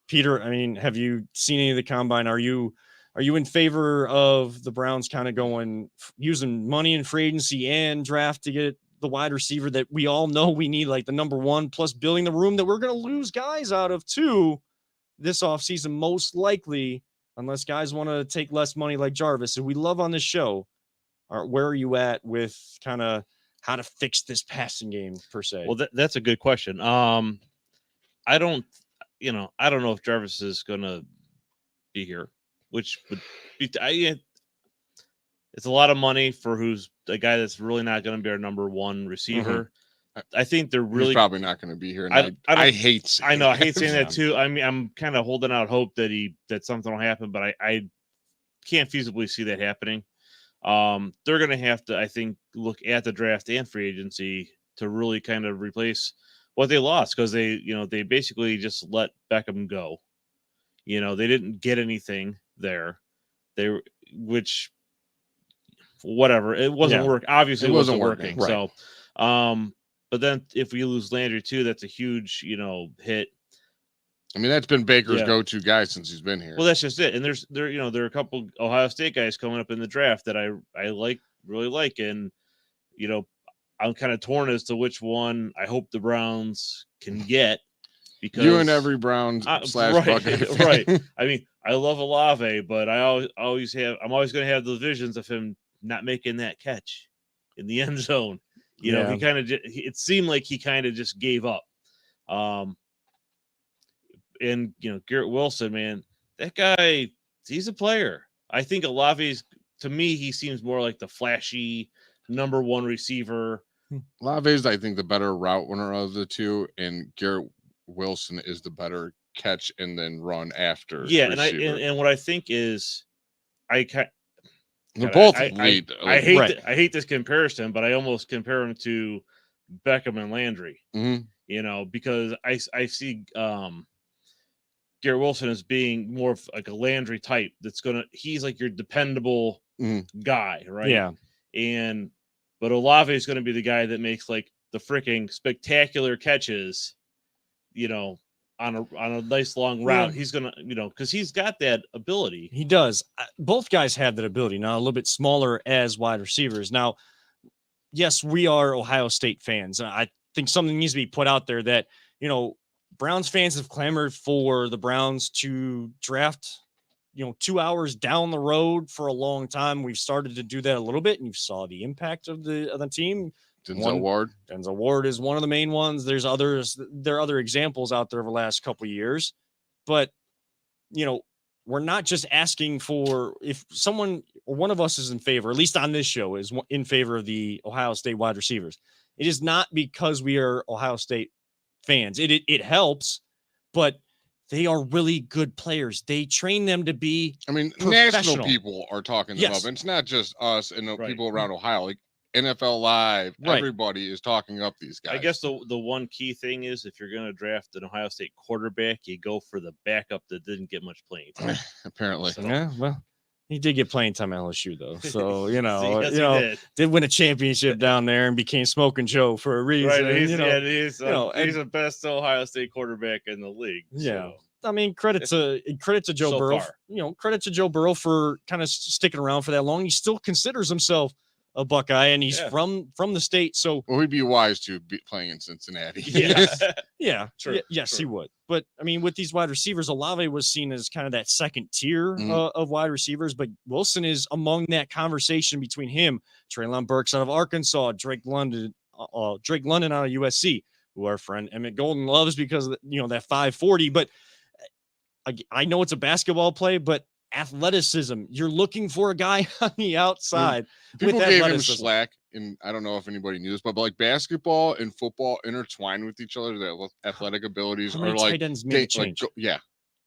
Peter. I mean, have you seen any of the combine? Are you in favor of the Browns kind of going using money in free agency and draft to get the wide receiver that we all know we need, like the number one, plus building the room that we're going to lose guys out of too this offseason, most likely, unless guys want to take less money like Jarvis, who we love on this show? Where are you at with kind of how to fix this passing game per se? Well, that's a good question. I don't know if Jarvis is going to be here, which would be, it's a lot of money for who's a guy that's really not going to be our number one receiver. I think they're really He's probably not going to be here. And I hate saying I know I hate that. saying that too. I mean, I'm kind of holding out hope that something will happen, but I can't feasibly see that happening. They're going to have to, I think, look at the draft and free agency to really kind of replace what they lost, because they basically just let Beckham go. They didn't get anything there. Which whatever, it wasn't work. Obviously, it wasn't working. Right. So, but then if we lose Landry too, that's a huge, hit. I mean, that's been Baker's go-to guy since he's been here. Well, that's just it. And there are a couple Ohio State guys coming up in the draft that I really like. And, I'm kind of torn as to which one I hope the Browns can get, because you and every Brown / Buckeye fan. Right. I mean, I love Olave, but I'm always going to have the visions of him not making that catch in the end zone. He kind of, it seemed like he kind of just gave up. And Garrett Wilson, man, that guy, he's a player. I think Olave's, to me, he seems more like the flashy number one receiver. Olave is, I think, the better route runner of the two, and Garrett Wilson is the better catch and then run after. Yeah, receiver. and what I think is, they're both lead. I hate this comparison, but I almost compare him to Beckham and Landry. Mm-hmm. Because I see Garrett Wilson as being more of like a Landry type. He's like your dependable guy, right? Yeah. But Olave is going to be the guy that makes like the freaking spectacular catches, on a nice long route. He's going to, because he's got that ability. He does. Both guys have that ability. Now, a little bit smaller as wide receivers. Now, yes, we are Ohio State fans. I think something needs to be put out there that, Browns fans have clamored for the Browns to draft, 2 hours down the road for a long time. We've started to do that a little bit, and you saw the impact of the team. Denzel Ward is one of the main ones. There are other examples out there over the last couple of years, but we're not just asking for, if someone or one of us is in favor, at least on this show, is in favor of the Ohio State wide receivers. It is not because we are Ohio State fans. It helps, but they are really good players. They train them to be. I mean, national people are talking them up. And it's not just us and people around Ohio. Like NFL Live, everybody is talking up these guys. I guess the one key thing is, if you're going to draft an Ohio State quarterback, you go for the backup that didn't get much playing time. Apparently. So, yeah, well, he did get playing time at LSU though. So, did win a championship down there and became Smoking Joe for a reason. Right. He's the best Ohio State quarterback in the league. Yeah. So. I mean, credit to Joe Burrow. Credit to Joe Burrow for kind of sticking around for that long. He still considers himself a Buckeye, and he's from the state. So he'd be wise to be playing in Cincinnati. Yeah. True. Yes, he would. But I mean, with these wide receivers, Olave was seen as kind of that second tier of wide receivers, but Wilson is among that conversation between him, Treylon Burks out of Arkansas, Drake London out of USC, who our friend Emmett Golden loves because of that 540. But I know it's a basketball play, but athleticism, you're looking for a guy on the outside. People gave him slack, and I don't know if anybody knew this, but like basketball and football intertwine with each other. Their athletic abilities are like,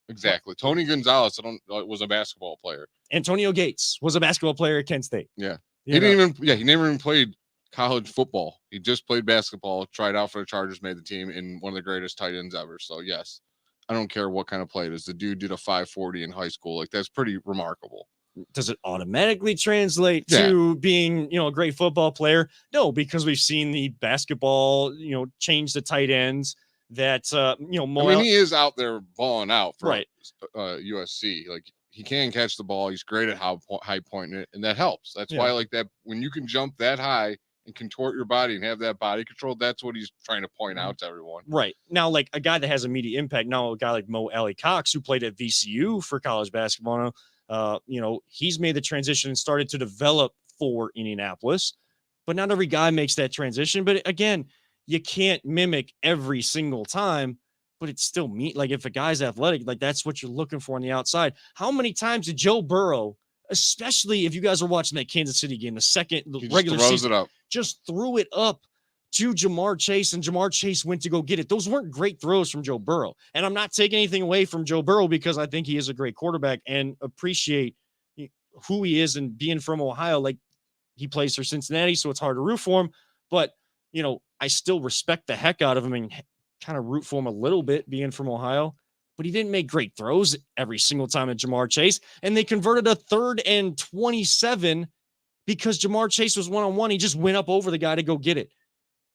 exactly. Tony Gonzalez, was a basketball player. Antonio Gates was a basketball player at Kent State. Yeah, he never even played college football. He just played basketball, tried out for the Chargers, made the team, and one of the greatest tight ends ever. So yes, I don't care what kind of play it is. The dude did a 540 in high school. Like, that's pretty remarkable. Does it automatically translate Yeah. to being, a great football player? No, because we've seen the basketball, change the tight ends that, I mean, he is out there balling out for Right. USC. Like, he can catch the ball. He's great at high pointing it, and that helps. That's why, like, that when you can jump that high and contort your body and have that body control, that's what he's trying to point out to everyone. Right. Now, like a guy that has immediate impact, now a guy like Mo Alley Cox, who played at VCU for college basketball, he's made the transition and started to develop for Indianapolis. But not every guy makes that transition. But again, you can't mimic every single time, but it's still me. Like, if a guy's athletic, like, that's what you're looking for on the outside. How many times did Joe Burrow, especially if you guys are watching that Kansas City game, the He regular just throws season, it up. just threw it up to Jamar Chase, and Jamar Chase went to go get it. Those weren't great throws from Joe Burrow. And I'm not taking anything away from Joe Burrow, because I think he is a great quarterback and appreciate who he is, and being from Ohio. Like, he plays for Cincinnati, so it's hard to root for him. But, I still respect the heck out of him and kind of root for him a little bit, being from Ohio. But he didn't make great throws every single time at Jamar Chase. And they converted a 3rd and 27 because Jamar Chase was one-on-one. He just went up over the guy to go get it.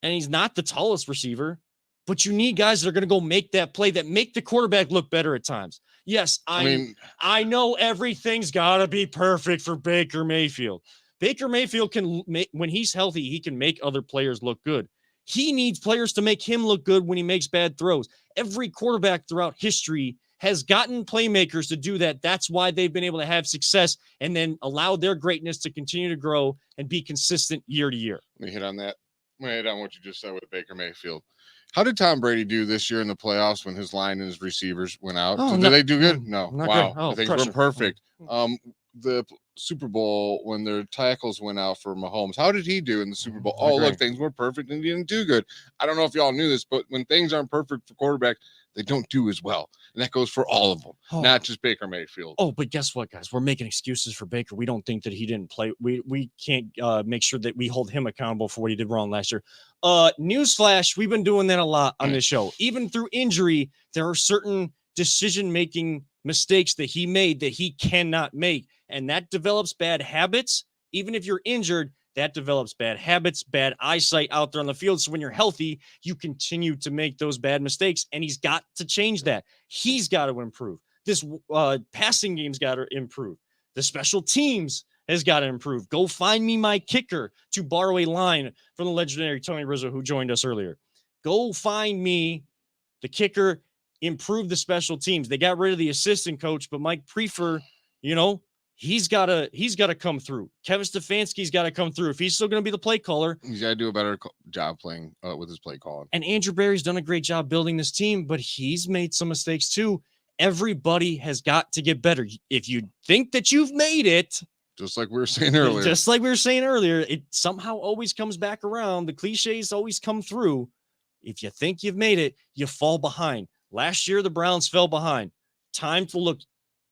And he's not the tallest receiver, but you need guys that are going to go make that play, that make the quarterback look better at times. Yes, I know everything's got to be perfect for Baker Mayfield. Baker Mayfield can make, when he's healthy, he can make other players look good. He needs players to make him look good when he makes bad throws. Every quarterback throughout history has gotten playmakers to do that. That's why they've been able to have success and then allow their greatness to continue to grow and be consistent year to year. Let me hit on that. I'm going to hit on what you just said with Baker Mayfield. How did Tom Brady do this year in the playoffs when his line and his receivers went out? Oh, Did they do good? No. not Wow. good. Oh, Things pressure. were perfect. The Super Bowl, when their tackles went out for Mahomes, how did he do in the Super Bowl? I Oh, agree. look, things were perfect and he didn't do good. I don't know if y'all knew this, but when things aren't perfect for quarterback, they don't do as well. And that goes for all of them, Oh. not just Baker Mayfield. Oh, but guess what, guys? We're making excuses for Baker. We don't think that he didn't play. We can't make sure that we hold him accountable for what he did wrong last year. Newsflash, we've been doing that a lot on this show. Even through injury, there are certain decision-making mistakes that he made that he cannot make. And that develops bad habits. Even if you're injured, that develops bad habits, bad eyesight out there on the field. So when you're healthy, you continue to make those bad mistakes, and he's got to change that. He's got to improve. This passing game's got to improve. The special teams has got to improve. Go find me my kicker, to borrow a line from the legendary Tony Rizzo, who joined us earlier. Go find me the kicker, improve the special teams. They got rid of the assistant coach, but Mike Prefer, he's got to come through. Kevin Stefanski's got to come through. If he's still going to be the play caller, He's got to do a better job playing with his play calling. and Andrew Berry's done a great job building this team, but he's made some mistakes too. Everybody has got to get better. If you think that you've made it, Just like we were saying earlier. just like we were saying earlier, it somehow always comes back around. The cliches always come through. If you think you've made it, you fall behind. Last year, the Browns fell behind. Time to look.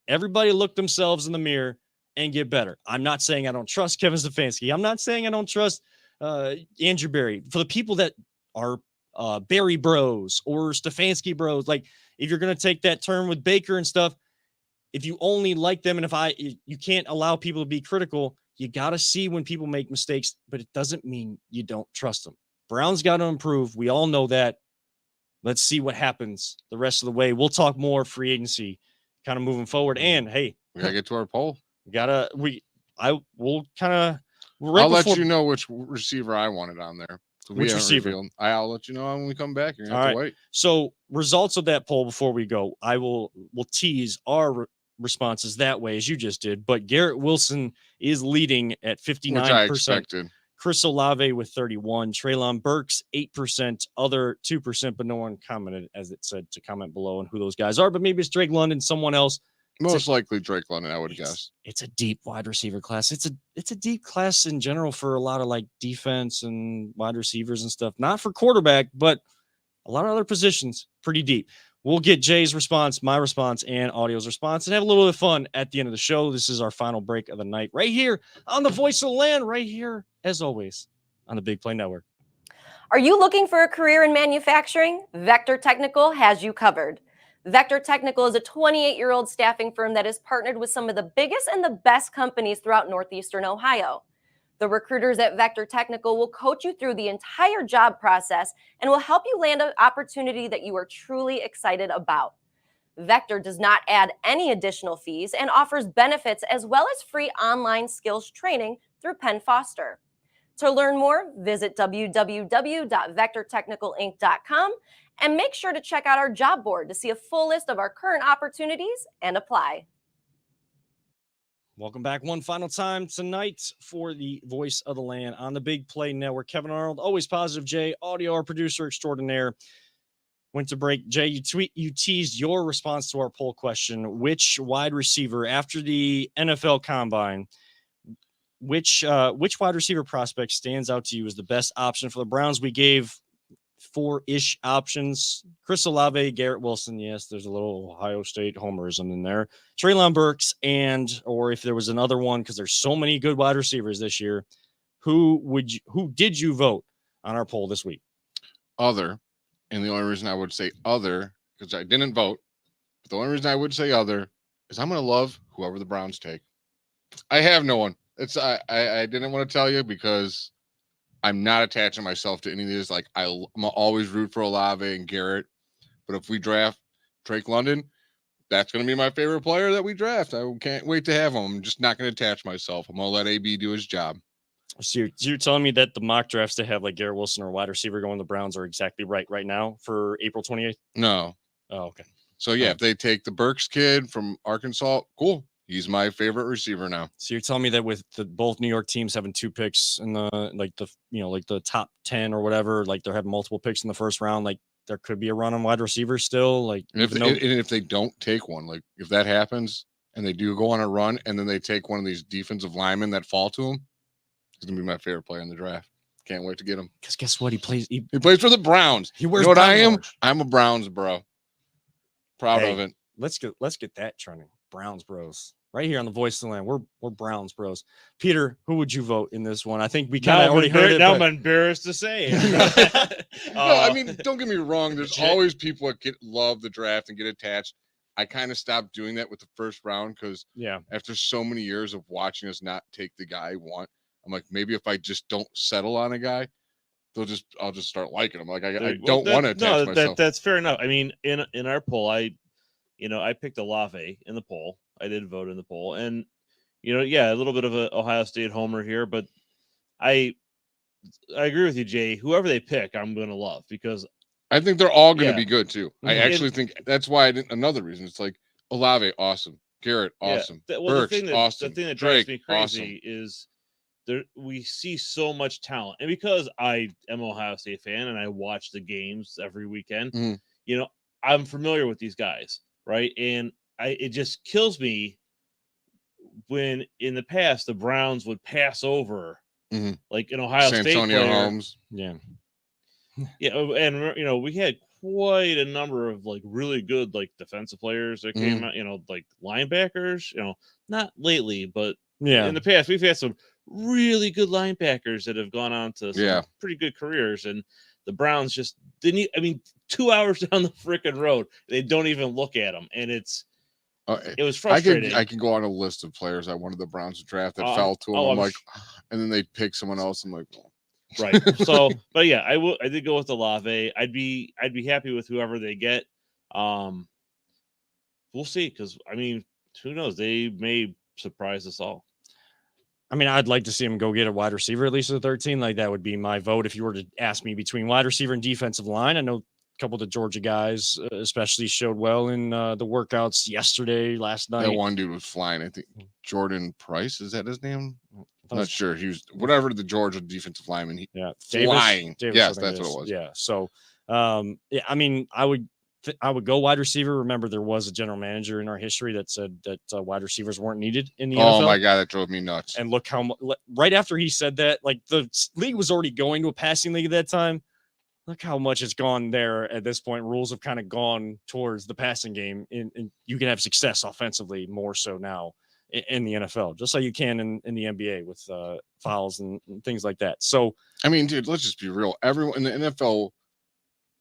Everybody look themselves in the mirror and get better. I'm not saying I don't trust Kevin Stefanski. I'm not saying I don't trust Andrew Berry. For the people that are Berry bros or Stefanski bros, like, if you're going to take that term with Baker and stuff, if you only like them, and you can't allow people to be critical, you got to see when people make mistakes, but it doesn't mean you don't trust them. Brown's got to improve. We all know that. Let's see what happens the rest of the way. We'll talk more free agency kind of moving forward. And hey, We got to get to our poll. we'll kind of, I'll let you know which receiver I wanted on there. So we Which haven't receiver? revealed. I'll let you know when we come back. You're going to All have to right. wait. So results of that poll before we go, we'll tease our responses that way, as you just did. But Garrett Wilson is leading at Which I 59%. expected. Chris Olave with 31, Treylon Burks 8%, other 2%, but no one commented, as it said, to comment below on who those guys are. But maybe it's Drake London, someone else. Most likely Drake London, I would guess. It's a deep wide receiver class. It's a deep class in general for a lot of like defense and wide receivers and stuff. Not for quarterback, but a lot of other positions. Pretty deep. We'll get Jay's response, my response, and Audio's response, and have a little bit of fun at the end of the show. This is our final break of the night right here on the Voice of the Land, right here, as always, on the Big Play Network. Are you looking for a career in manufacturing? Vector Technical has you covered. Vector Technical is a 28-year-old staffing firm that is partnered with some of the biggest and the best companies throughout Northeastern Ohio. The recruiters at Vector Technical will coach you through the entire job process and will help you land an opportunity that you are truly excited about. Vector does not add any additional fees and offers benefits as well as free online skills training through Penn Foster. To learn more, visit www.vectortechnicalinc.com and make sure to check out our job board to see a full list of our current opportunities and apply. Welcome back one final time tonight for the Voice of the Land on the Big Play Network. Kevin Arnold, Always Positive Jay, audio, our producer extraordinaire. Went to break. Jay, you teased your response to our poll question. Which wide receiver after the NFL Combine, which wide receiver prospect stands out to you as the best option for the Browns? We gave 4-ish options. Chris Olave, Garrett Wilson. Yes, there's a little Ohio State homerism in there. Treylon Burks, or if there was another one, because there's so many good wide receivers this year, who did you vote on our poll this week? Other. And the only reason I would say other, because I didn't vote, but the only reason I would say other is I'm going to love whoever the Browns take. I have no one. I didn't want to tell you because I'm not attaching myself to any of these. Like I'm always root for Olave and Garrett, but if we draft Drake London, that's going to be my favorite player that we draft. I can't wait to have him. I'm just not going to attach myself. I'm going to let AB do his job. So you're telling me that the mock drafts to have like Garrett Wilson or wide receiver going the Browns are exactly right now for April 28th? No. Oh, okay. So yeah, if they take the Burks kid from Arkansas, cool. He's my favorite receiver now. So you're telling me that with both New York teams having 2 picks in the the top 10 or whatever, like they're having multiple picks in the first round, like there could be a run on wide receiver still. Like and if they don't take one, like if that happens and they do go on a run and then they take one of these defensive linemen that fall to him, he's gonna be my favorite player in the draft. Can't wait to get him. Because guess what? He plays for the Browns. He wears, you know what I am? orange. I'm a Browns bro. Proud of it. Let's get that trending. Browns bros. Right here on the Voice of the Land. We're Browns bros. Peter, who would you vote in this one? I think we kind of already heard it. Now I'm embarrassed to say it. No, I mean, don't get me wrong. There's always people that love the draft and get attached. I kind of stopped doing that with the first round because after so many years of watching us not take the guy I want, I'm like, maybe if I just don't settle on a guy, I'll just start liking him. Like I don't want to attach myself. That's fair enough. I mean, in our poll, I picked Olave in the poll. I did vote in the poll, and a little bit of a Ohio State homer here, but I agree with you, Jay. Whoever they pick, I'm going to love because I think they're all going to be good too. I actually think that's why I didn't. Another reason, it's like Olave, awesome. Garrett, awesome. Burks, awesome. The thing that Drake, drives me crazy is we see so much talent, and because I am an Ohio State fan and I watch the games every weekend, I'm familiar with these guys, right? And it just kills me when in the past the Browns would pass over like an Ohio State player. Holmes. Yeah. Yeah, and we had quite a number of like really good like defensive players that came out, like linebackers, not lately, but in the past we've had some really good linebackers that have gone on to some pretty good careers, and the Browns just didn't. 2 hours down the freaking road, they don't even look at them, and it was frustrating. I can go on a list of players I wanted the Browns to draft that fell to them. And then they pick someone else. I'm like, well. Right. So, but yeah, I did go with Olave. I'd be happy with whoever they get. We'll see, because who knows? They may surprise us all. I'd like to see him go get a wide receiver at least at 13. Like that would be my vote if you were to ask me between wide receiver and defensive line. I know a couple of the Georgia guys, especially, showed well in the workouts yesterday, last night. That one dude was flying. I think Jordan Price, is that his name? I'm not sure. He was whatever the Georgia defensive lineman. Flying. Davis, yes, that's what it was. Yeah. So, I would go wide receiver. Remember, there was a general manager in our history that said that wide receivers weren't needed in the NFL. Oh my God, that drove me nuts. And look right after he said that, like the league was already going to a passing league at that time. Look how much it's gone there at this point. Rules have kind of gone towards the passing game, and you can have success offensively more so now in the NFL, just like you can in the NBA with fouls and things like that. So, I mean, dude, let's just be real. Everyone in the NFL,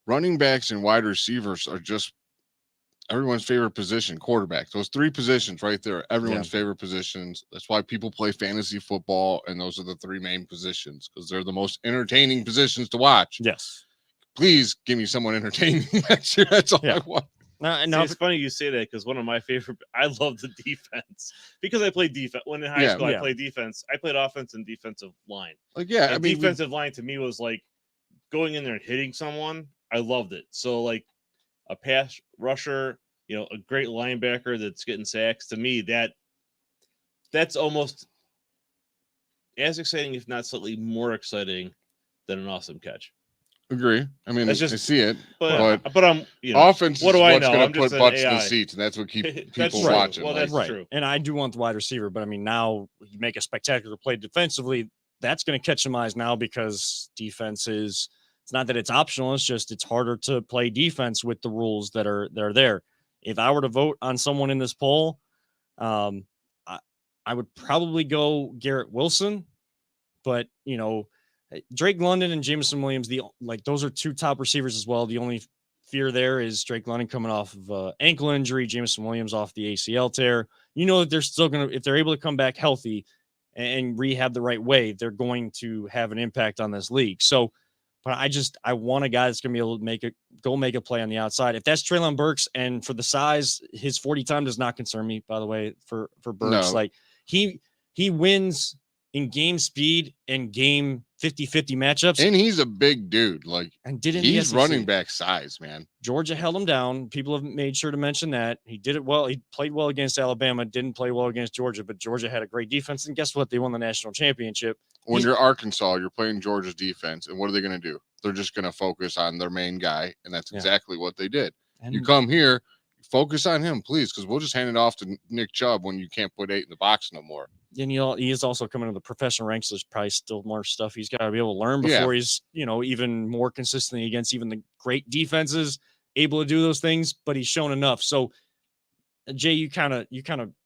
running backs and wide receivers are just everyone's favorite position. Quarterback, those three positions right there, everyone's favorite positions. That's why people play fantasy football, and those are the three main positions because they're the most entertaining positions to watch. yes. Please give me someone entertaining next year. That's all I want. Now, See, it's funny you say that because one of my favorite, I love the defense because I played defense. When in high school, I played defense. I played offense and defensive line. Like, yeah, And I mean, defensive line to me was like going in there and hitting someone. I loved it. So, like a pass rusher, a great linebacker that's getting sacks. To me, that's almost as exciting, if not slightly more exciting, than an awesome catch. agree. I mean, That's I just- see it, But I'm, offense what is do I what's know? going I'm to put just an butts in AI. the seats, and that's what keep That's people true. watching. Well, like, that's right. true. And I do want the wide receiver, but I mean, now you make a spectacular play defensively. That's going to catch some eyes now because defense is. It's not that it's optional. It's just it's harder to play defense with the rules that are there. If I were to vote on someone in this poll, I would probably go Garrett Wilson, but Drake London and Jameson Williams, those are two top receivers as well. The only fear there is Drake London coming off of ankle injury, Jameson Williams off the ACL tear. That they're still going to, if they're able to come back healthy and rehab the right way, they're going to have an impact on this league. So, but I want a guy that's going to be able to make a play on the outside. If that's Treylon Burks, and for the size, his 40 time does not concern me, by the way, for Burks. No. Like he wins in game speed and game 50-50 matchups. and he's a big dude. Like, And did in the he's SEC. running back size, man. Georgia held him down. People have made sure to mention that. He did it well. He played well against Alabama, didn't play well against Georgia, but Georgia had a great defense. And guess what? They won the national championship. When He's- you're Arkansas, you're playing Georgia's defense, and what are they going to do? They're just going to focus on their main guy, and that's Yeah. exactly what they did. And You come here, focus on him, please, because we'll just hand it off to Nick Chubb when you can't put 8 in the box no more. and he is also coming to the professional ranks. There's probably still more stuff he's got to be able to learn Yeah. before he's, even more consistently against even the great defenses, able to do those things, but he's shown enough. So Jay, you kind of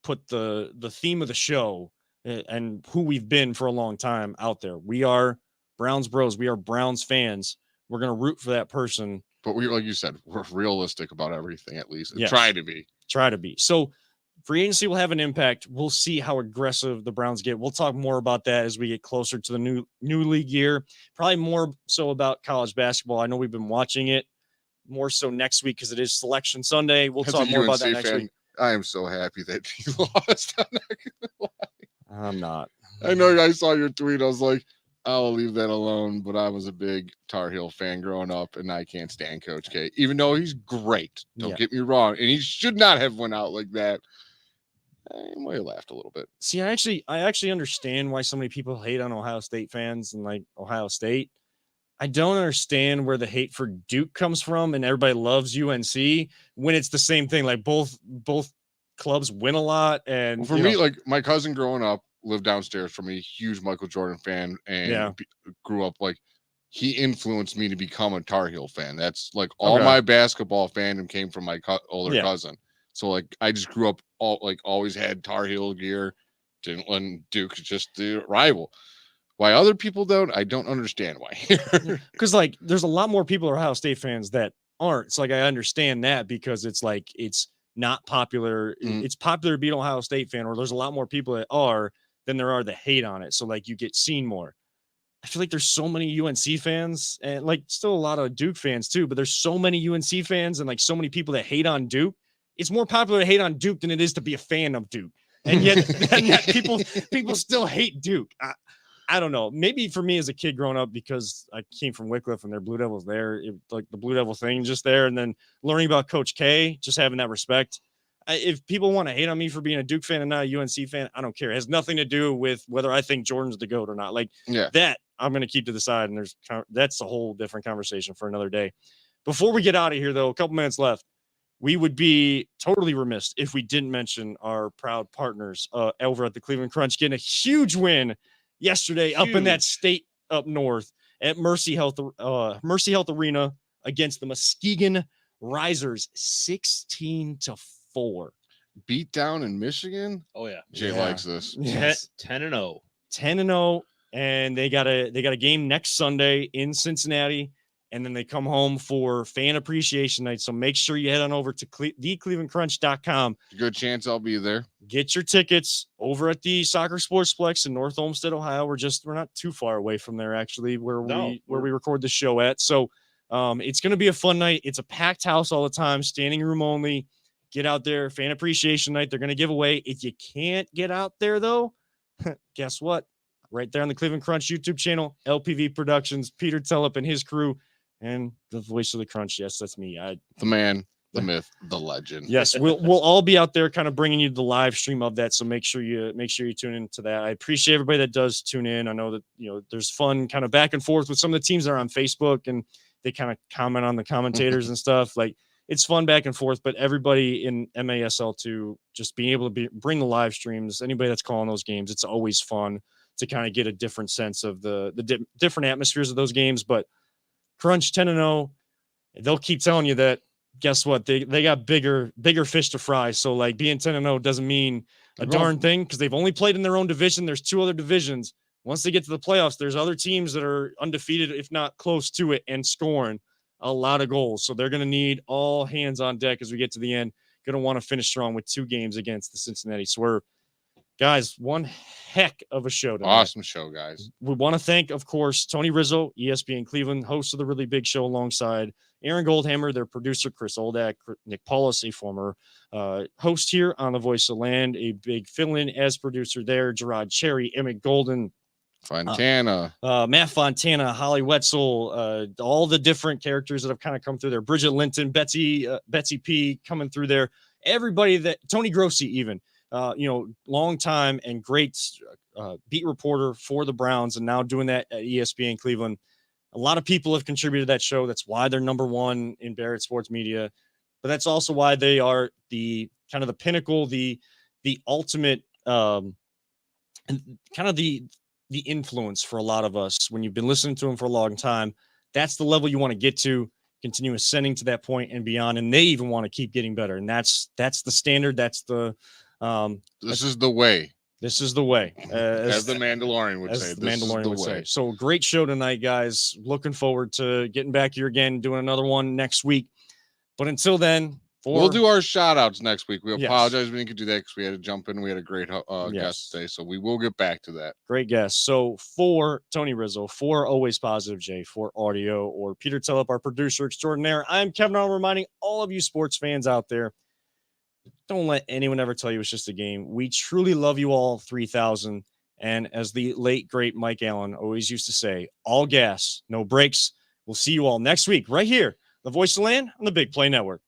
put the theme of the show and who we've been for a long time out there. We are Browns bros. We are Browns fans. We're going to root for that person. But we, like you said, we're realistic about everything, at least. Yes. Try to be. Try to be. So free agency will have an impact. We'll see how aggressive the Browns get. We'll talk more about that as we get closer to the new league year. Probably more so about college basketball. I know we've been watching it more so next week because it is Selection Sunday. We'll As talk a more about that UNC next fan, week. I am so happy that he lost. I'm not gonna lie. I'm not. I know I saw your tweet. I was like, I'll leave that alone. But I was a big Tar Heel fan growing up, and I can't stand Coach K, even though he's great. Don't Yeah. get me wrong. And he should not have went out like that. I might have laughed a little bit. See, I actually understand why so many people hate on Ohio State fans and like Ohio State. I don't understand where the hate for Duke comes from and everybody loves UNC when it's the same thing. Like both clubs win a lot. And For me, like my cousin growing up lived downstairs from me, huge Michael Jordan fan, and Yeah. grew up like he influenced me to become a Tar Heel fan. That's like all Okay. my basketball fandom came from my older Yeah. cousin. So like I just grew up always had Tar Heel gear. Didn't let Duke just the rival. Why other people don't, I don't understand why. because like there's a lot more people Ohio State fans that aren't. It's like I understand that because it's like it's not popular. Mhm. It's popular to be an Ohio State fan, or there's a lot more people that are than there are that hate on it. So like you get seen more. I feel like there's so many UNC fans and like still a lot of Duke fans too, but there's so many UNC fans and like so many people that hate on Duke. It's more popular to hate on Duke than it is to be a fan of Duke. And yet, people still hate Duke. I don't know. Maybe for me as a kid growing up, because I came from Wycliffe and their Blue Devils there, like the Blue Devil thing just there. And then learning about Coach K, just having that respect. If people want to hate on me for being a Duke fan and not a UNC fan, I don't care. It has nothing to do with whether I think Jordan's the GOAT or not. Like Yeah. that, I'm going to keep to the side. And that's a whole different conversation for another day. Before we get out of here, though, a couple minutes left. We would be totally remiss if we didn't mention our proud partners over at the Cleveland Crunch getting a huge win yesterday up in that state up north at Mercy Health Arena against the Muskegon Risers 16-4. beat down in Michigan. Oh yeah, Jay Yeah. likes this. 10-0. 10-0, and they got a game next Sunday in Cincinnati, and then they come home for fan appreciation night. So make sure you head on over to theclevelandcrunch.com. Good chance I'll be there. Get your tickets over at the Soccer Sportsplex in North Olmsted, Ohio. We're not too far away from there, actually, where we record the show at. So it's going to be a fun night. It's a packed house all the time, standing room only. Get out there, fan appreciation night. They're going to give away. If you can't get out there, though, guess what? Right there on the Cleveland Crunch YouTube channel, LPV Productions, Peter Telep and his crew, and the voice of the Crunch. Yes, that's me. The man, the myth, the legend. Yes, we'll all be out there, kind of bringing you the live stream of that. So make sure you tune into that. I appreciate everybody that does tune in. I know that there's fun kind of back and forth with some of the teams that are on Facebook, and they kind of comment on the commentators and stuff. Like, it's fun back and forth, but everybody in MASL2 just being able to bring the live streams, anybody that's calling those games, it's always fun to kind of get a different sense of the different atmospheres of those games. But Crunch 10-0, they'll keep telling you that. Guess what? They got bigger fish to fry. So like being 10-0 doesn't mean a darn thing, because they've only played in their own division. There's 2 other divisions. Once they get to the playoffs, there's other teams that are undefeated, if not close to it, and scoring a lot of goals. So they're going to need all hands on deck as we get to the end. Going to want to finish strong with 2 games against the Cincinnati Swerve. Guys, one heck of a show tonight. Awesome show, guys. We want to thank, of course, Tony Rizzo, ESPN Cleveland, host of the Really Big Show, alongside Aaron Goldhammer, their producer, Chris Oldak, Nick Paulus, a former host here on The Voice of Land, a big fill-in as producer there, Gerard Cherry, Emmett Golden, Fontana, Matt Fontana, Holly Wetzel, all the different characters that have kind of come through there, Bridget Linton, Betsy P coming through there, everybody that, Tony Grossi even, long time and great beat reporter for the Browns, and now doing that at ESPN Cleveland. A lot of people have contributed to that show. That's why they're number 1 in Barrett Sports Media, but that's also why they are the kind of the pinnacle, the ultimate, kind of the influence for a lot of us. When you've been listening to them for a long time, that's the level you want to get to, continue ascending to that point and beyond. And they even want to keep getting better. And that's the standard. That's the, this is the way. This is the way. As the Mandalorian would say. The Mandalorian would say. So great show tonight, guys. Looking forward to getting back here again, doing another one next week. But until then, we'll do our shout outs next week. We Yes. apologize we didn't do that because we had to jump in. We had a great Yes. guest today, so we will get back to that. Great guest. So for Tony Rizzo, for Always Positive J, for audio, or Peter Telep, our producer extraordinaire, I'm Kevin Arnold, reminding all of you sports fans out there, don't let anyone ever tell you it's just a game. We truly love you all, 3,000. And as the late, great Mike Allen always used to say, all gas, no brakes. We'll see you all next week right here, The Voice of Land on the Big Play Network.